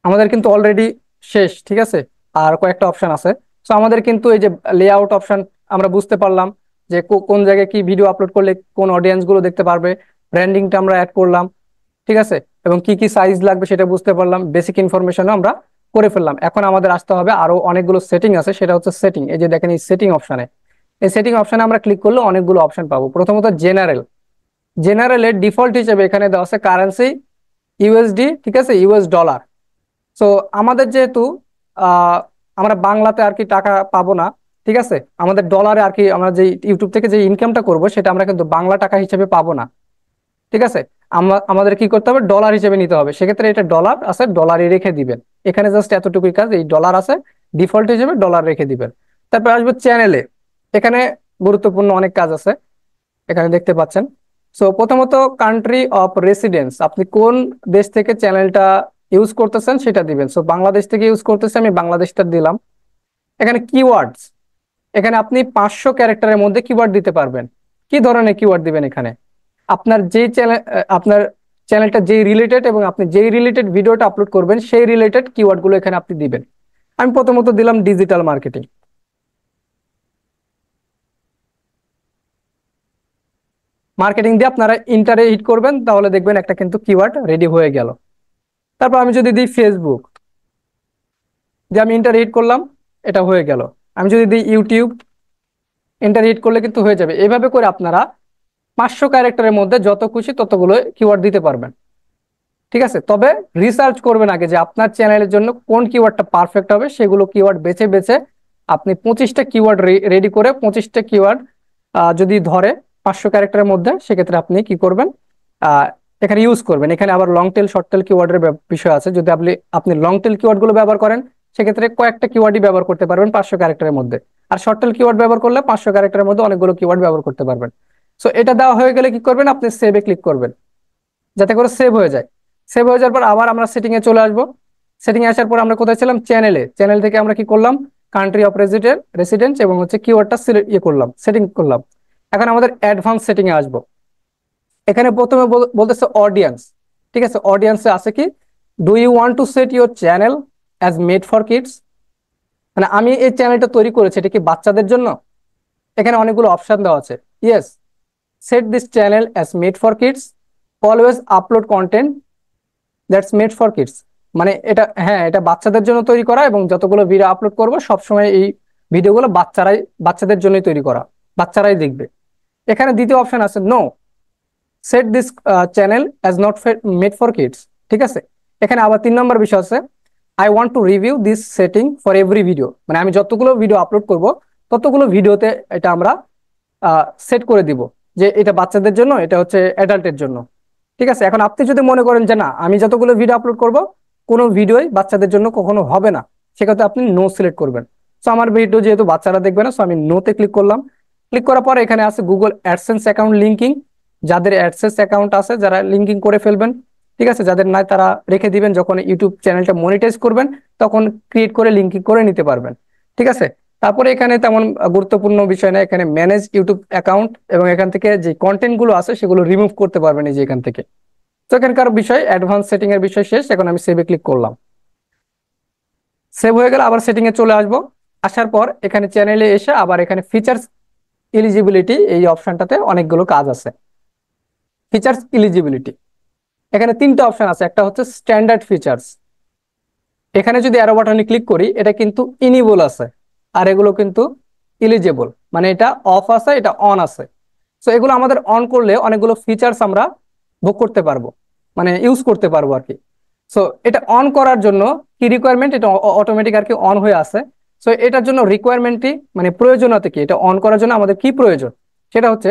আমাদের কিন্তু অলরেডি শেষ। ঠিক আছে, আর কয়েকটা অপশন আছে। সো আমাদের কিন্তু এই যে লেআউট অপশন আমরা বুঝতে পারলাম যে কোন জায়গায় কি ভিডিও আপলোড করলে কোন অডিয়েন্স গুলো দেখতে পারবে, ব্র্যান্ডিংটা আমরা অ্যাড করলাম। ঠিক আছে, এবং কি কি সাইজ লাগবে সেটা বুঝতে পারলাম, বেসিক ইনফরমেশনও আমরা করে ফেললাম। এখন আমাদের আসতে হবে আরো অনেকগুলো সেটিং আছে, সেটা হচ্ছে সেটিং। এই যে দেখেন এই সেটিং অপশনে, এই সেটিং অপশনে আমরা ক্লিক করলে অনেকগুলো অপশন পাবো। প্রথমত জেনারেল, জেনারেলের ডিফল্ট হিসেবে এখানে দেওয়া আছে কারেন্সি ইউএসডি, ঠিক আছে, ইউএস ডলার। সো আমাদের যেহেতু আহ আমরা বাংলাতে আর কি টাকা পাবো না, ঠিক আছে, আমাদের ডলারে আর কি আমরা যে ইউটিউব থেকে যে ইনকামটা করব সেটা আমরা কিন্তু বাংলা টাকা হিসেবে পাবো না। ঠিক আছে, আমাদের কি করতে হবে, ডলার হিসেবে নিতে হবে। সেক্ষেত্রে এটা ডলার আছে, ডলারই রেখে দিবেন। এখানে জাস্ট এতটুকুই কাজ, এই ডলার আছে ডিফল্ট হিসেবে ডলার রেখে দিবেন। তারপর আসবো চ্যানেলে, এখানে গুরুত্বপূর্ণ অনেক কাজ আছে, এখানে দেখতে পাচ্ছেন। সো প্রথমত কান্ট্রি অফ রেসিডেন্স, আপনি কোন দেশ থেকে চ্যানেলটা ইউজ করতেছেন সেটা দিবেন। সো বাংলাদেশ থেকে ইউজ করতেছি, আমি বাংলাদেশটা দিলাম। এখানে কিওয়ার্ডস, এখানে আপনি 500 ক্যারেক্টারের মধ্যে কিওয়ার্ড দিতে পারবেন। কি ধরনের কিওয়ার্ড দিবেন, এখানে আপনার যেই চ্যানেল, আপনার চ্যানেলটা যেই রিলেটেড এবং আপনি যেই রিলেটেড ভিডিওটা আপলোড করবেন সেই রিলেটেড কিওয়ার্ড গুলো এখানে আপনি দিবেন। আমি প্রথমত দিলাম ডিজিটাল মার্কেটিং। মার্কেটিং দিয়ে আপনারা ইন্টারে হিট করবেন, তাহলে দেখবেন একটা কিন্তু কিওয়ার্ড রেডি হয়ে গেল। তারপর আমি যদি দিই ফেসবুক, যে আমি ইন্টার হিট করলাম, এটা হয়ে গেল। আমি যদি দিই ইউটিউব, ইন্টার হিট করলে কিন্তু হয়ে যাবে। এভাবে করে আপনারা 500 ক্যারেক্টারের মধ্যে যত খুশি ততগুলো কিওয়ার্ড দিতে পারবেন। ঠিক আছে, তবে রিসার্চ করবেন আগে যে আপনার চ্যানেলের জন্য কোন কিওয়ার্ডটা পারফেক্ট হবে, সেগুলো কিওয়ার্ড বেছে বেছে আপনি 25টা কিওয়ার্ড রেডি করে 25টা কিওয়ার্ড যদি ধরে 500 ক্যারেক্টারের মধ্যে, সেক্ষেত্রে আপনি কি করবেন, আহ, এখানে ইউজ করবেন। এখানে আবার লং টেল শর্ট টেল কিওয়ার্ডের বিষয় আছে। যদি আপনি আপনি লং টেল কিওয়ার্ড গুলো ব্যবহার করেন, সেক্ষেত্রে কয়েকটা কিওয়ার্ডই ব্যবহার করতে পারবেন 500 ক্যারেক্টারের মধ্যে। আর শর্ট টেল কিওয়ার্ড ব্যবহার করলে 500 ক্যারেক্টারের মধ্যে অনেকগুলো কিওয়ার্ড ব্যবহার করতে পারবেন। সো এটা দেওয়া হয়ে গেলে কি করবেন, আপনি সেভে ক্লিক করবেন, যাতে করে সেভ হয়ে যায়। সেভ হয়ে যাওয়ার পর আবার আমরা সেটিং এ চলে আসবো। সেটিং এ আসার পর আমরা কোথায় ছিলাম, চ্যানেলে। চ্যানেল থেকে আমরা কি করলাম, কান্ট্রি অফ রেসিডেন্স এবং হচ্ছে কিওয়ার্ডটা করলাম, সেটিং করলাম। এখন আমাদের অ্যাডভান্স সেটিং এ আসবো। এখানে প্রথমে বলতেছে অডিয়েন্স। ঠিক আছে, অডিয়েন্সে আছে কি, do you want to set your channel as made for kids, মানে আমি এই চ্যানেলটা তৈরি করেছি, এটা কি বাচ্চাদের জন্য। এখানে অনেকগুলো অপশন দেওয়া আছে। Yes, set this channel as made for kids, always upload content that's made for kids. মানে এটা, হ্যাঁ, এটা বাচ্চাদের জন্য তৈরি করা, এবং যতগুলো ভিডিও আপলোড করব সবসময় এই ভিডিওগুলো বাচ্চাদের জন্যই তৈরি করা, বাচ্চারাই দেখবে। এখানে দ্বিতীয় অপশন আছে, no, set this channel as not made for kids. ঠিক আছে, এখানে আবার 3 নম্বর বিষয় আছে, I want to review this setting for every video, মানে আমি যতগুলো ভিডিও আপলোড করব ততগুলো ভিডিওতে এটা আমরা সেট করে দিব যে এটা বাচ্চাদের জন্য, এটা হচ্ছে অ্যাডাল্টের জন্য। ঠিক আছে, এখন আপনি যদি মনে করেন যে না, আমি যতগুলো ভিডিও আপলোড করব কোনো ভিডিওই বাচ্চাদের জন্য কখনো হবে না, সেক্ষেত্রে আপনি নো সিলেক্ট করবেন। সো আমার ভিডিও যেহেতু বাচ্চারা দেখবে না, সো আমি নোতে ক্লিক করলাম। ক্লিক করার পর এখানে আছে গুগল অ্যাডসেন্স অ্যাকাউন্ট লিঙ্কিং। যাদের অ্যাডসেন্স অ্যাকাউন্ট আছে যারা লিঙ্কিং করে ফেলবেন। ঠিক আছে, যাদের নাই তারা রেখে দিবেন, যখন ইউটিউব চ্যানেলটা মনিটাইজ করবেন তখন ক্রিয়েট করে লিঙ্কিং করে নিতে পারবেন। ঠিক আছে, তারপরে এখানে তেমন গুরুত্বপূর্ণ বিষয় না, এখানে ম্যানেজ ইউটিউব অ্যাকাউন্ট, এবং এখান থেকে যে কন্টেন্ট গুলো আছে সেগুলো রিমুভ করতে পারবেন এই যে এখান থেকে। তো এখানকার বিষয় অ্যাডভান্স সেটিং এর বিষয় শেষ। এখন আমি সেভে ক্লিক করলাম। সেভ হয়ে গেলে আবার সেটিং এ চলে আসবো। আসার পর এখানে চ্যানেলে এসে আবার এখানে ফিচার্স এলিজিবিলিটি, এই অপশনটাতে অনেকগুলো কাজ আছে। ফিচার্স এলিজিবিলিটি, এখানে 3টা অপশন আছে। একটা হচ্ছে স্ট্যান্ডার্ড ফিচার্স, এখানে যদি অ্যারো বাটনে ক্লিক করি এটা কিন্তু ইনেবল আছে, আর এগুলো কিন্তু এলিজেবল, মানে এটা অফ আছে, এটা অন আছে। সো এগুলো আমাদের অন করলে অনেকগুলো ফিচার্স আমরা ভোগ করতে পারবো, মানে ইউজ করতে পারবো আর কি। সো এটা অন করার জন্য কি রিকোয়ারমেন্ট, এটা অটোমেটিক আর কি অন হয়ে আছে। সো এটার জন্য রিকোয়ারমেন্টটি, মানে প্রয়োজনীয়তা কি, এটা অন করার জন্য আমাদের কি প্রয়োজন, সেটা হচ্ছে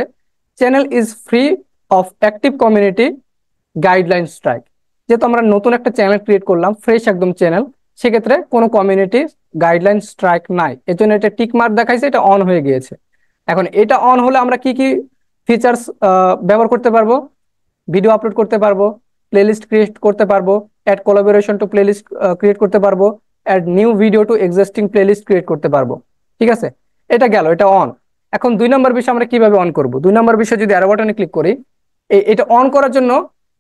channel is free of active community guideline strike. যেহেতু আমরা নতুন একটা চ্যানেল ক্রিয়েট করলাম, ফ্রেশ একদম চ্যানেল, সেক্ষেত্রে কোনো কমিউনিটি গাইডলাইন স্ট্রাইক নাই, এর জন্য এটা টিক মার্ক দেখাইছে, এটা অন হয়ে গিয়েছে। এখন এটা অন হলে আমরা কি কি ফিচার্স ব্যবহার করতে পারবো, ভিডিও আপলোড করতে পারবো, প্লেলিস্ট ক্রিয়েট করতে পারবো, add collaboration to playlist create করতে পারবো, add new video to existing playlist create করতে পারবো। ঠিক আছে, এটা গেল, এটা অন। এখন 2 নম্বর বিষয় আমরা কিভাবে অন করব। 2 নম্বর বিষয় যদি অ্যারো বাটনে ক্লিক করি, এটা অন করার জন্য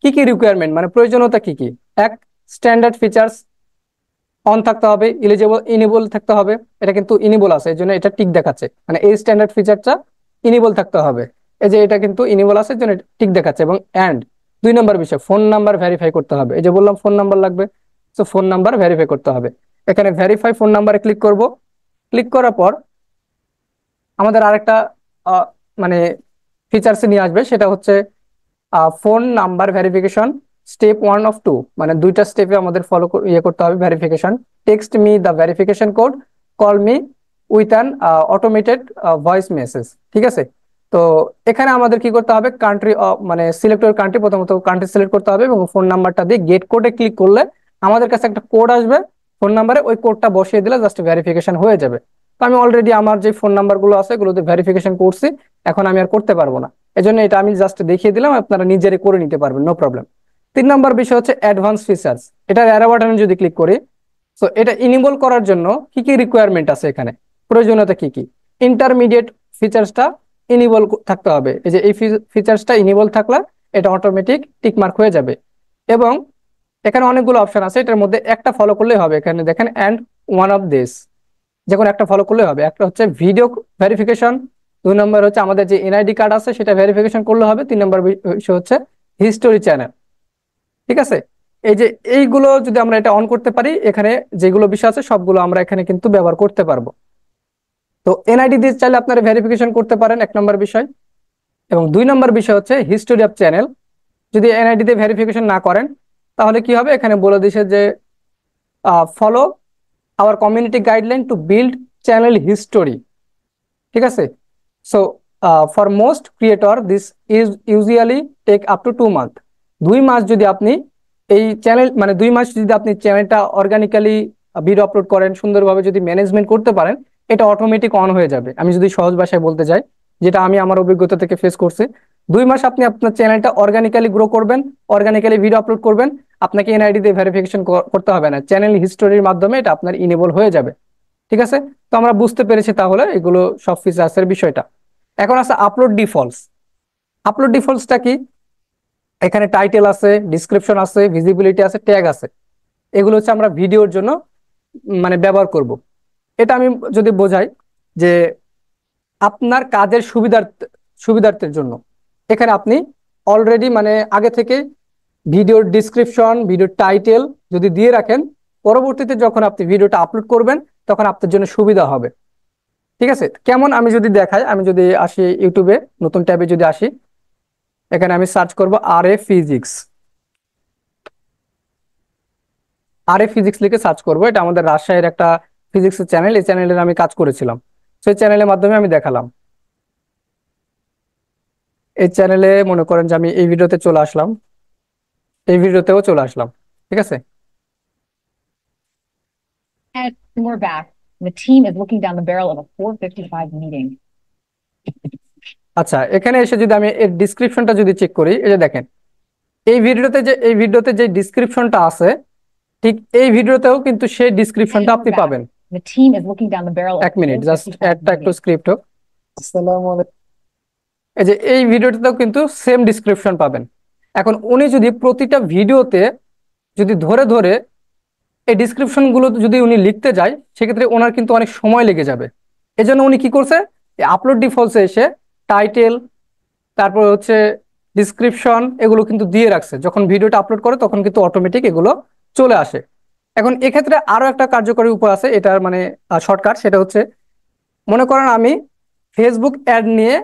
কি কি রিকোয়ারমেন্ট, মানে প্রয়োজনীয়তা কি কি। এক, স্ট্যান্ডার্ড ফিচার্স অন থাকতে হবে, ইনেবল থাকতে হবে। এটা কিন্তু ইনেবল আছে, এই জন্য এটা টিক দেখাচ্ছে, মানে এই স্ট্যান্ডার্ড ফিচারটা ইনেবল থাকতে হবে। এই যে এটা কিন্তু ইনেবল আছে, এর জন্য টিক দেখাচ্ছে। এবং অ্যান্ড 2 নম্বর বিষয়, ফোন নাম্বার ভেরিফাই করতে হবে। এই যে বললাম ফোন নাম্বার লাগবে, তো ফোন নাম্বার ভেরিফাই করতে হবে। এখানে ভেরিফাই ফোন নাম্বারে ক্লিক করব। ক্লিক করার পর আমাদের আরেকটা আহ, মানে ফিচার্সে নিয়ে আসবে, সেটা হচ্ছে phone number verification step 1 of 2, মানে 2টা স্টেপে আমাদের ফলো করতে হবে verification. Text me the verification code, call me with an automated voice message. ঠিক আছে, তো এখানে আমাদের কি করতে হবে, কান্ট্রি, মানে সিলেক্ট কান্ট্রি, প্রথমত কান্ট্রি সিলেক্ট করতে হবে, এবং ফোন নাম্বারটা দিয়ে গেট কোডে ক্লিক করলে আমাদের কাছে একটা কোড আসবে ফোন নাম্বারে, ওই কোডটা বসিয়ে দিলে জাস্ট ভেরিফিকেশন হয়ে যাবে। তো আমি অলরেডি আমার যে ফোন নাম্বার গুলো আছে এগুলোতে ভেরিফিকেশন করছি, এখন আমি আর করতে পারবো না। এজন্য এটা আমি জাস্ট দেখিয়ে দিলাম, আপনারা নিজেরাই করে নিতে পারবেন, নো প্রবলেম। 3 নম্বর বিষয় হচ্ছে অ্যাডভান্স ফিচার্স। এটা অ্যারো বাটনে যদি ক্লিক করি, তো এটা ইনেবল করার জন্য কি কি রিকোয়ারমেন্ট আছে, এখানে প্রয়োজনীয়তা কি কি। ইন্টারমিডিয়েট ফিচার্সটা ইনেবল থাকতে হবে, এই যে এই ফিচার্সটা ইনেবল থাকলে এটা অটোমেটিক টিক মার্ক হয়ে যাবে। এবং এখানে অনেকগুলো অপশন আছে, এটার মধ্যে একটা ফলো করলেই হবে। এখানে দেখেন অ্যান্ড ওয়ান অফ দিস, যে কোনো একটা ফলো করলেই হবে। একটা হচ্ছে ভিডিও ভেরিফিকেশন, 2 নম্বর হচ্ছে আমাদের যে এনআইডি কার্ড আছে সেটা ভেরিফিকেশন করলে হবে। 3 নম্বর বিষয় হচ্ছে হিস্টোরি চ্যানেল। ঠিক আছে, এই যে এইগুলো যদি আমরা এটা অন করতে পারি, এখানে যেগুলো বিষয় আছে সবগুলো আমরা এখানে কিন্তু ব্যবহার করতে পারবো। তো এনআইডি দিয়ে চাইলে আপনারা ভেরিফিকেশন করতে পারেন, 1 নম্বর বিষয়। এবং 2 নম্বর বিষয় হচ্ছে হিস্টোরি অফ চ্যানেল। যদি এনআইডি দিয়ে ভেরিফিকেশন না করেন তাহলে কি হবে, এখানে বলে দিছে যে follow our community guideline to build channel history. ঠিক আছে, so for most creator this is usually take up to 2 month. 2 মাস যদি আপনি এই চ্যানেল মানে 2 মাস যদি আপনি চ্যানেলটা অর্গানিক্যালি ভিডিও আপলোড করেন, সুন্দরভাবে যদি ম্যানেজমেন্ট করতে পারেন, এটা অটোমেটিক অন হয়ে যাবে। আমি যদি সহজ ভাষায় বলতে যাই, যেটা আমি আমার অভিজ্ঞতা থেকে ফেস করছি, 2 মাস আপনি আপনার চ্যানেলটা অর্গানিক্যালি গ্রো করবেন, অর্গানিক্যালি ভিডিও আপলোড করবেন, আপনাকে এনআইডি দিয়ে ভেরিফিকেশন করতে হবে না, চ্যানেল হিস্টোরির মাধ্যমে এটা আপনার ইনেবল হয়ে যাবে। ঠিক আছে, তো আমরা বুঝতে পেরেছি তাহলে এগুলো সব ফিচার্সের বিষয়টা। এখন আছে আপলোড ডিফল্টস। আপলোড ডিফল্টসটা কি? এখানে টাইটেল আছে, ডিসক্রিপশন আছে, ভিজিবিলিটি আছে, ট্যাগ আছে। এগুলো হচ্ছে আমরা ভিডিওর জন্য মানে ব্যবহার করব। এটা আমি যদি বোঝাই যে আপনার কাজের সুবিধার্থের জন্য এখানে আপনি অলরেডি মানে আগে থেকে ভিডিওর ডিসক্রিপশন, ভিডিওর টাইটেল যদি দিয়ে রাখেন, পরবর্তীতে যখন আপনি ভিডিওটা আপলোড করবেন তখন আপনার জন্য সুবিধা হবে। ঠিক আছে, কেমন আমি যদি দেখাই, আমি যদি আসি ইউটিউবে নতুন ট্যাবে যদি আসি, এখানে আমি সার্চ করব আরএ ফিজিক্স। আরএ ফিজিক্স লিখে সার্চ করব, এটা আমাদের রাজশাহীর একটা ফিজিক্সের চ্যানেল, এই চ্যানেলের আমি কাজ করেছিলাম, সেই চ্যানেলের মাধ্যমে আমি দেখালাম। এই চ্যানেলে মনে করেন যে আমি এই ভিডিওতে চলে আসলাম, এই ভিডিওতেও চলে আসলাম। ঠিক আছে, And we're back. The team is looking down the barrel of a 4:55 meeting. আচ্ছা এখানে এসে যদি আমি এর ডিসক্রিপশনটা যদি চেক করি, এই যে দেখেন এই ভিডিওতে যে ডিসক্রিপশনটা আছে, ঠিক এই ভিডিওতেও কিন্তু সেই ডিসক্রিপশনটা And আপনি we're back. পাবেন। The team is looking down the barrel of 1 minute, just 4:55 একটা একটু meeting. স্ক্রিপ্ট হোক। আসসালামু আলাইকুম। এই যে এই ভিডিওটাতেও কিন্তু সেম ডিসক্রিপশন পাবেন। এখন উনি যদি প্রতিটা ভিডিওতে যদি ধরে ধরে এই ডিসক্রিপশন গুলো যদি উনি লিখতে যায়, সেক্ষেত্রে ওনার কিন্তু অনেক সময় লেগে যাবে। এজন্য উনি কি করছে, আপলোড ডিফল্টসে এসে টাইটেল, তারপর হচ্ছে ডিসক্রিপশন, এগুলো কিন্তু দিয়ে রাখছে। যখন ভিডিওটা আপলোড করে তখন কিন্তু অটোমেটিক এগুলো চলে আসে। এখন এক্ষেত্রে আরো একটা কার্যকরী উপায় আছে, এটার মানে শর্টকাট, সেটা হচ্ছে মনে করেন আমি ফেসবুক অ্যাড নিয়ে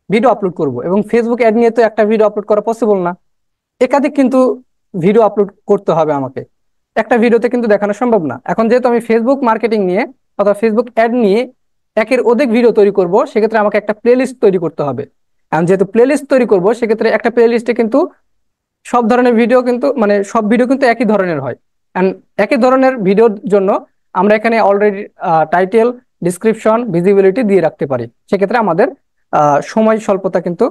ভিডিও আপলোড করব, এবং ফেসবুক অ্যাড নিয়ে তো একটা ভিডিও আপলোড করা পসিবল না, একাধিক কিন্তু ভিডিও আপলোড করতে হবে আমাকে, একটা ভিডিওতে কিন্তু দেখানো সম্ভব না। এখন যেহেতু আমি ফেসবুক মার্কেটিং নিয়ে অথবা ফেসবুক অ্যাড নিয়ে একের অধিক ভিডিও তৈরি করব, সেক্ষেত্রে আমাকে একটা প্লেলিস্ট তৈরি করতে হবে। এখন যেহেতু প্লেলিস্ট তৈরি করব, সেক্ষেত্রে একটা প্লেলিস্টে কিন্তু সব ধরনের ভিডিও কিন্তু মানে সব ভিডিও কিন্তু একই ধরনের হয়। এন্ড একই ধরনের ভিডিওর জন্য আমরা এখানে অলরেডি টাইটেল, ডিসক্রিপশন, ভিজিবিলিটি দিয়ে রাখতে পারি। সেক্ষেত্রে আমাদের সময় স্বল্পতা কিন্তু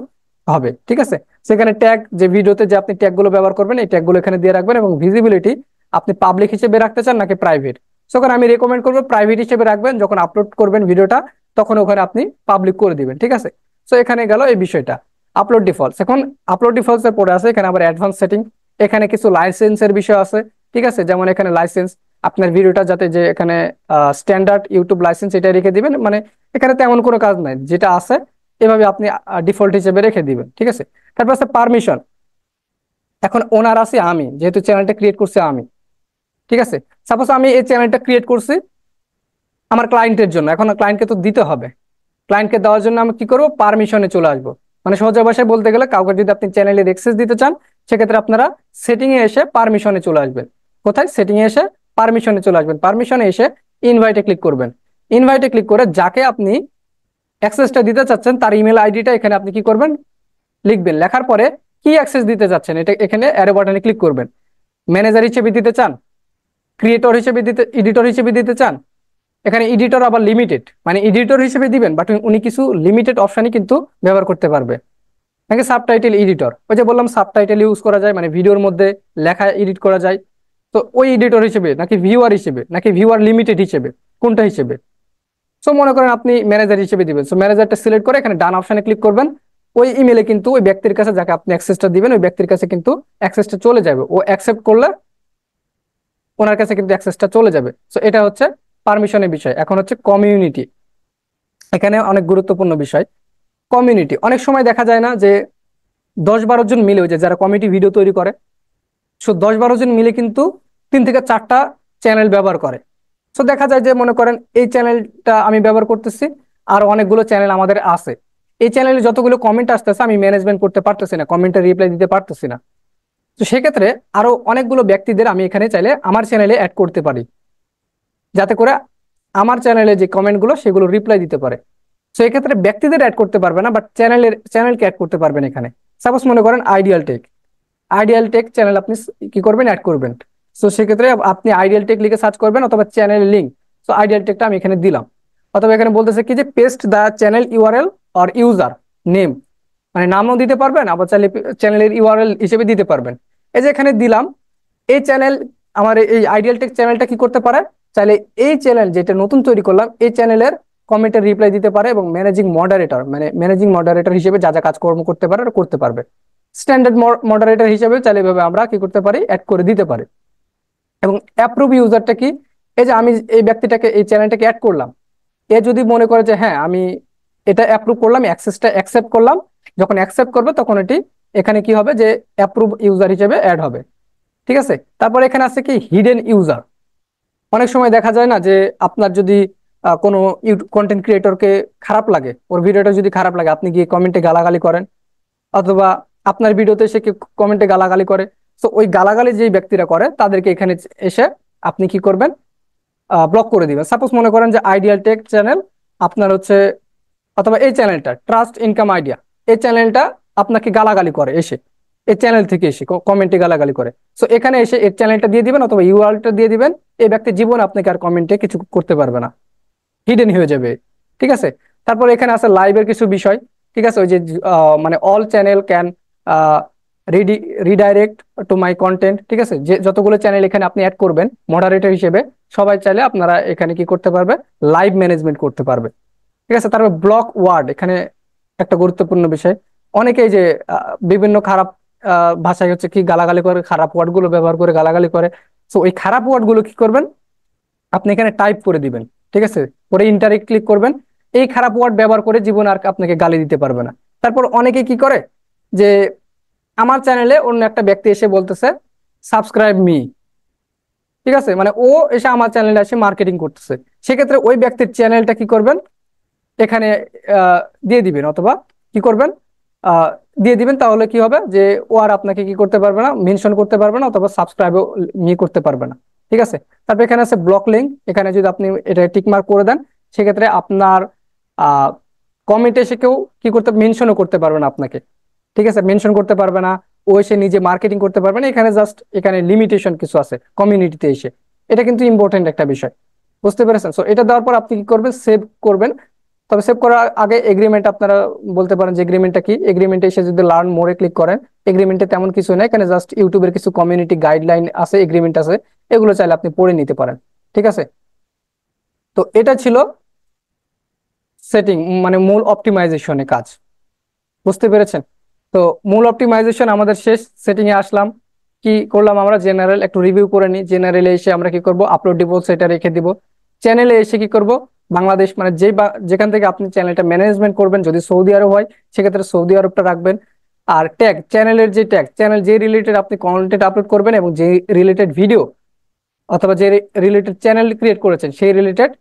হবে। ঠিক আছে, সেখানে ট্যাগ, যে ভিডিওতে যে আপনি ট্যাগগুলো ব্যবহার করবেন, এই ট্যাগগুলো এখানে দিয়ে রাখবেন। এবং ভিজিবিলিটি আপনি পাবলিক হিসেবে রাখতে চান নাকি প্রাইভেট, সেখানে আমি রেকমেন্ড করবো প্রাইভেট হিসেবে রাখবেন। যখন আপলোড করবেন ভিডিওটা তখন ওখানে আপনি পাবলিক করে দিবেন। ঠিক আছে, সো এখানে গেল এই বিষয়টা। আপলোড ডিফল্টস, এখন আপলোড ডিফল্টস এর পরে আছে এখানে আবার অ্যাডভান্স সেটিং, এখানে কিছু লাইসেন্সের বিষয় আছে। ঠিক আছে, যেমন এখানে লাইসেন্স, আপনার ভিডিওটা যাতে যে এখানে স্ট্যান্ডার্ড ইউটিউব লাইসেন্স এটা রেখে দিবেন, মানে এখানে তেমন কোনো কাজ নাই, যেটা আছে এভাবে আপনি ডিফল্ট হিসেবে রেখে দিবেন। ঠিক আছে, তারপর আছে পারমিশন। এখন ওনার আছে আমি, যেহেতু চ্যানেলটা ক্রিয়েট করছি আমি। ঠিক আছে, সাপোজ আমি এই চ্যানেলটা ক্রিয়েট করছি আমার ক্লায়েন্টের জন্য, এখন ক্লায়েন্টকে তো দিতে হবে, ক্লায়েন্টকে দেওয়ার জন্য আমি কি করবো, পারমিশনে চলে আসবো। মানে সহজ ভাষায় বলতে গেলে কাউকে যদি আপনি চ্যানেলের অ্যাক্সেস দিতে চান, সেক্ষেত্রে আপনারা সেটিং এ এসে পারমিশনে চলে আসবেন। কোথায়, সেটিং এ এসে পারমিশনে চলে আসবেন, পারমিশনে এসে ইনভাইটে ক্লিক করবেন। ইনভাইটে ক্লিক করে যাকে আপনি অ্যাক্সেসটা দিতে চাচ্ছেন তার ইমেল আইডিটা এখানে আপনি কি করবেন, লিখবেন। লেখার পরে কি অ্যাক্সেস দিতে চাচ্ছেন এটা এখানে অ্যারো বাটনে ক্লিক করবেন। ম্যানেজার হিসেবে দিতে চান, ক্রিয়েটর হিসেবে দিতে, এডিটর হিসেবে দিতে চান, এখানে এডিটর আবার লিমিটেড, মানে এডিটর হিসেবে দিবেন, বাট উনি কিছু লিমিটেড অপশনই কিন্তু ব্যবহার করতে পারবে। নাকি সাবটাইটেল এডিটর, ওই যে বললাম সাবটাইটেল ইউজ করা যায়, মানে ভিডিওর মধ্যে লেখা এডিট করা যায়, তো ওই এডিটর হিসেবে নাকি ভিউয়ার হিসেবে নাকি ভিউয়ার লিমিটেড হিসেবে, কোনটা হিসেবে। সো মনে করেন আপনি ম্যানেজার হিসেবে দিবেন, সো ম্যানেজারটা সিলেক্ট করে এখানে ডান অপশনে ক্লিক করবেন। ওই ইমেলে কিন্তু ওই ব্যক্তির কাছে যাকে আপনি অ্যাক্সেসটা দিবেন, ওই ব্যক্তির কাছে কিন্তু অ্যাক্সেসটা চলে যাবে, ও অ্যাকসেপ্ট করলে ওনার কাছে কিন্তু অ্যাক্সেসটা চলে যাবে। সো এটা হচ্ছে পারমিশনের বিষয়। এখন হচ্ছে কমিউনিটি, এখানে অনেক গুরুত্বপূর্ণ বিষয়। কমিউনিটি, অনেক সময় দেখা যায় না যে 10-12 জন মিলে, ওই যে যারা কমিটি ভিডিও তৈরি করে, সো 10-12 জন মিলে কিন্তু 3 থেকে 4টা চ্যানেল ব্যবহার করে। সো দেখা যায় যে মনে করেন এই চ্যানেলটা আমি ব্যবহার করতেছি, আর অনেকগুলো চ্যানেল আমাদের আছে, এই চ্যানেলে যতগুলো কমেন্ট আসতেছে আমি ম্যানেজমেন্ট করতে পারতেছি না, কমেন্টের রিপ্লাই দিতে পারতেছি না। তো সেক্ষেত্রে আরো অনেকগুলো ব্যক্তিদের আমি এখানে চাইলে আমার চ্যানেলে অ্যাড করতে পারি, যাতে করে আমার চ্যানেলে যে কমেন্টগুলো সেগুলো রিপ্লাই দিতে পারে। তো এক্ষেত্রে ব্যক্তিদের অ্যাড করতে পারবে না, বাট চ্যানেলকে অ্যাড করতে পারবেন এখানে। সাপোজ মনে করেন আইডিয়াল টেক চ্যানেল আপনি কি করবেন, অ্যাড করবেন। তো সেক্ষেত্রে আপনি আইডিয়াল টেক লিখে সার্চ করবেন, অথবা চ্যানেল লিঙ্ক, তো আইডিয়াল টেকটা আমি এখানে দিলাম। অথবা এখানে বলতেছে কি যে paste the channel URL or user name, মানে নামও দিতে পারবেন, আবার চাইলে চ্যানেলের ইউআরএল হিসেবে দিতে পারবেন। এই যে এখানে দিলাম, এই চ্যানেল, আমার এই আইডিয়াল টেক চ্যানেলটা কি করতে পারে, চাইলে এই চ্যানেল যেটা নতুন তৈরি করলাম এই চ্যানেলের কমেন্টের রিপ্লাই দিতে পারে, এবং ম্যানেজিং মডারেটর হিসেবে যা যা কাজকর্ম করতে পারে ওটা করতে পারবে। স্ট্যান্ডার্ড মডারেটর হিসেবে চাইলে এভাবে আমরা কি করতে পারি, অ্যাড করে দিতে পারি। এবং অ্যাপ্রুভ ইউজারটা কি, এই যে আমি এই ব্যক্তিটাকে এই চ্যানেলটাকে অ্যাড করলাম, এ যদি মনে করে যে হ্যাঁ আমি এটা অ্যাপ্রুভ করলাম, অ্যাক্সেসটা অ্যাকসেপ্ট করলাম, যখন অ্যাকসেপ্ট করবে তখন এটি এখানে কি হবে, যে অ্যাপ্রুভ ইউজার হিসেবে অ্যাড হবে। ঠিক আছে, তারপর এখানে আছে কি হিডেন ইউজার। অনেক সময় দেখা যায় না যে আপনার যদি কোনো কন্টেন্ট ক্রিয়েটরকে খারাপ লাগে, ওর ভিডিওটা যদি খারাপ লাগে, আপনি গিয়ে কমেন্টে গালাগালি করেন, অথবা আপনার ভিডিওতে এসে কেউ কমেন্টে গালাগালি করে, তো ওই গালাগালি যে ব্যক্তিরা করে তাদেরকে এখানে এসে আপনি কি করবেন, ব্লক করে দিবেন। সাপোজ মনে করেন যে আইডিয়াল টেক চ্যানেল আপনার হচ্ছে, অথবা এই চ্যানেলটা ট্রাস্ট ইনকাম আইডিয়া, এই চ্যানেলটা আপনাকে গালাগালি করে এসে, এই চ্যানেল থেকে এসে কমেন্টে গালাগালি করে, সো এখানে এসে এই চ্যানেলটা দিয়ে দিবেন অথবা ইউআরএলটা দিয়ে দিবেন। এই ব্যক্তি জীবন আপনাকে আর কমেন্টে কিছু করতে পারবে না, হিডেন হয়ে যাবে। ঠিক আছে, তারপর এখানে আছে লাইভের কিছু বিষয়। ঠিক আছে, ওই যে মানে all channel can redirect to my content. ঠিক আছে, যে যতগুলো চ্যানেল এখানে আপনি অ্যাড করবেন মডারেটর হিসেবে, সবাই চাইলে আপনারা এখানে কি করতে পারবে, লাইভ ম্যানেজমেন্ট করতে পারবে। ঠিক আছে, তারপর ব্লক ওয়ার্ড, এখানে একটা গুরুত্বপূর্ণ বিষয়। অনেকেই যে বিভিন্ন খারাপ ভাষায় হচ্ছে কি গালাগালি করে, খারাপ ওয়ার্ড গুলো ব্যবহার করে গালাগালি করে, তো ওই খারাপ ওয়ার্ড গুলো কি করবেন, আপনি এখানে টাইপ করে দিবেন। ঠিক আছে, পরে ইন্টারে ক্লিক করবেন, এই খারাপ ওয়ার্ড ব্যবহার করে জীবন আর আপনাকে গালি দিতে পারবে না। তারপর অনেকে কি করে, যে আমার চ্যানেলে অন্য একটা ব্যক্তি এসে বলতেছে সাবস্ক্রাইব মি, ঠিক আছে, মানে ও এসে আমার চ্যানেলে এসে মার্কেটিং করতেছে, সেক্ষেত্রে ওই ব্যক্তির চ্যানেলটা কি করবেন, এখানে দিয়ে দিবেন, অথবা কি করবেন, আহ দিয়ে দিবেন। তাহলে কি হবে, যে ও আর আপনাকে কি করতে পারবে না, মেনশন করতে পারবে না, অথবা সাবস্ক্রাইবও নিয়ে করতে পারবে না। ঠিক আছে, তারপর এখানে আছে ব্লক লিঙ্ক, এখানে যদি আপনি এটা টিক মার্ক করে দেন, সেক্ষেত্রে আপনার কমেন্টে এসে কেউ কি করতে, মেনশনও করতে পারবে না আপনাকে। ঠিক আছে, মেনশন করতে পারবে না, ও এসে নিজে মার্কেটিং করতে পারবে না। এখানে জাস্ট এখানে লিমিটেশন কিছু আছে কমিউনিটিতে এসে, এটা কিন্তু ইম্পর্টেন্ট একটা বিষয়, বুঝতে পেরেছেন? সো এটা দেওয়ার পর আপনি কি করবেন, সেভ করবেন। তবে সেভ করার আগে এগ্রিমেন্ট আপনারা বলতে পারেন যে এগ্রিমেন্টটা কি। এগ্রিমেন্টে এসে যদি লার্ন মোরে ক্লিক করেন, এগ্রিমেন্টে তেমন কিছু নেই, এখানে জাস্ট ইউটিউবের কিছু কমিউনিটি গাইডলাইন আছে, এগ্রিমেন্ট আছে, এগুলো চাইলে আপনি পড়ে নিতে পারেন। ঠিক আছে, তো এটা ছিল সেটিং, মানে মূল অপটিমাইজেশনে কাজ, বুঝতে পেরেছেন? তো মূল অপটিমাইজেশন আমাদের শেষ, সেটিং এ আসলাম। কি করলাম আমরা, জেনারেল একটু রিভিউ করে নিই। জেনারেলে এসে আমরা কি করব, আপলোড ডিভোর্স এটা রেখে দিব। চ্যানেলে এসে কি করব, বাংলাদেশ, মানে যেখান থেকে আপনি চ্যানেলটা ম্যানেজমেন্ট করবেন, যদি সৌদি আরব হয় সেক্ষেত্রে সৌদি আরবটা রাখবেন। আর ট্যাগ, চ্যানেলের যে ট্যাগ, চ্যানেল যে রিলেটেড আপনি কন্টেন্ট আপলোড করবেন, এবং যে রিলেটেড ভিডিও অথবা যে রিলেটেড চ্যানেল ক্রিয়েট করেছেন সেই রিলেটেড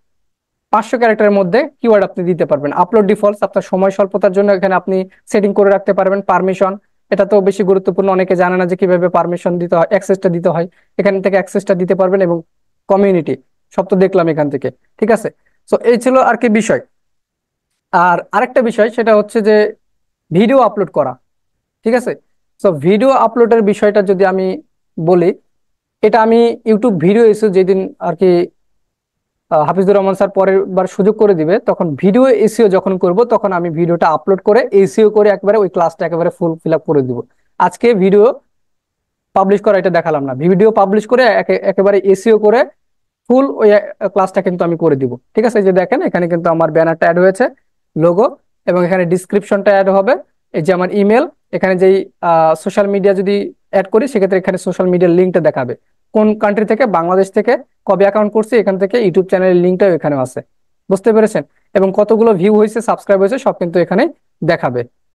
500 ক্যারেক্টারের মধ্যে কিওয়ার্ড আপনি দিতে পারবেন। আপলোড ডিফল্টস, আপনার সময় স্বল্পতার জন্য এখানে আপনি সেটিং করে রাখতে পারবেন। পারমিশন, এটা তো বেশি গুরুত্বপূর্ণ, অনেকে জানে না যে কিভাবে পারমিশন দিতে হয়, অ্যাক্সেসটা দিতে হয়, এখান থেকে অ্যাক্সেসটা দিতে পারবেন। এবং কমিউনিটি, সব তো দেখলাম এখান থেকে। ঠিক আছে, সো এই ছিল আর কি বিষয়। আর আরেকটা বিষয় সেটা হচ্ছে যে ভিডিও আপলোড করা। ঠিক আছে, সো ভিডিও আপলোডের বিষয়টা যদি আমি বলি, এটা আমি ইউটিউব ভিডিও এসে যেদিন আর কি হাফিজুর রহমান স্যার পরের বার সুযোগ করে দিবে, তখন ভিডিও এসিও যখন করব, তখন আমি ভিডিওটা আপলোড করে এসিও করে একবারে ওই ক্লাসটা একেবারে ফুল ফিল আপ করে দিব। আজকে ভিডিও পাবলিশ করা এটা দেখালাম না, ভিডিও পাবলিশ করে একেবারে এসিও করে ফুল ওই ক্লাসটা কিন্তু আমি করে দিব। ঠিক আছে, এই যে দেখেন এখানে কিন্তু আমার ব্যানারটা অ্যাড হয়েছে, লোগো, এবং এখানে ডিসক্রিপশনটা অ্যাড হবে, এই যে আমার ইমেল, এখানে যেই সোশ্যাল মিডিয়া যদি অ্যাড করি সেক্ষেত্রে এখানে সোশ্যাল মিডিয়ার লিঙ্কটা দেখাবে, কোন কান্ট্রি থেকে, বাংলাদেশ থেকে, কবে অ্যাকাউন্ট করছি, এখান থেকে ইউটিউব চ্যানেলের লিঙ্কটাও এখানে আছে, বুঝতে পেরেছেন? এবং কতগুলো ভিউ হয়েছে, সাবস্ক্রাইব হয়েছে, সব কিন্তু এখানে দেখাবে।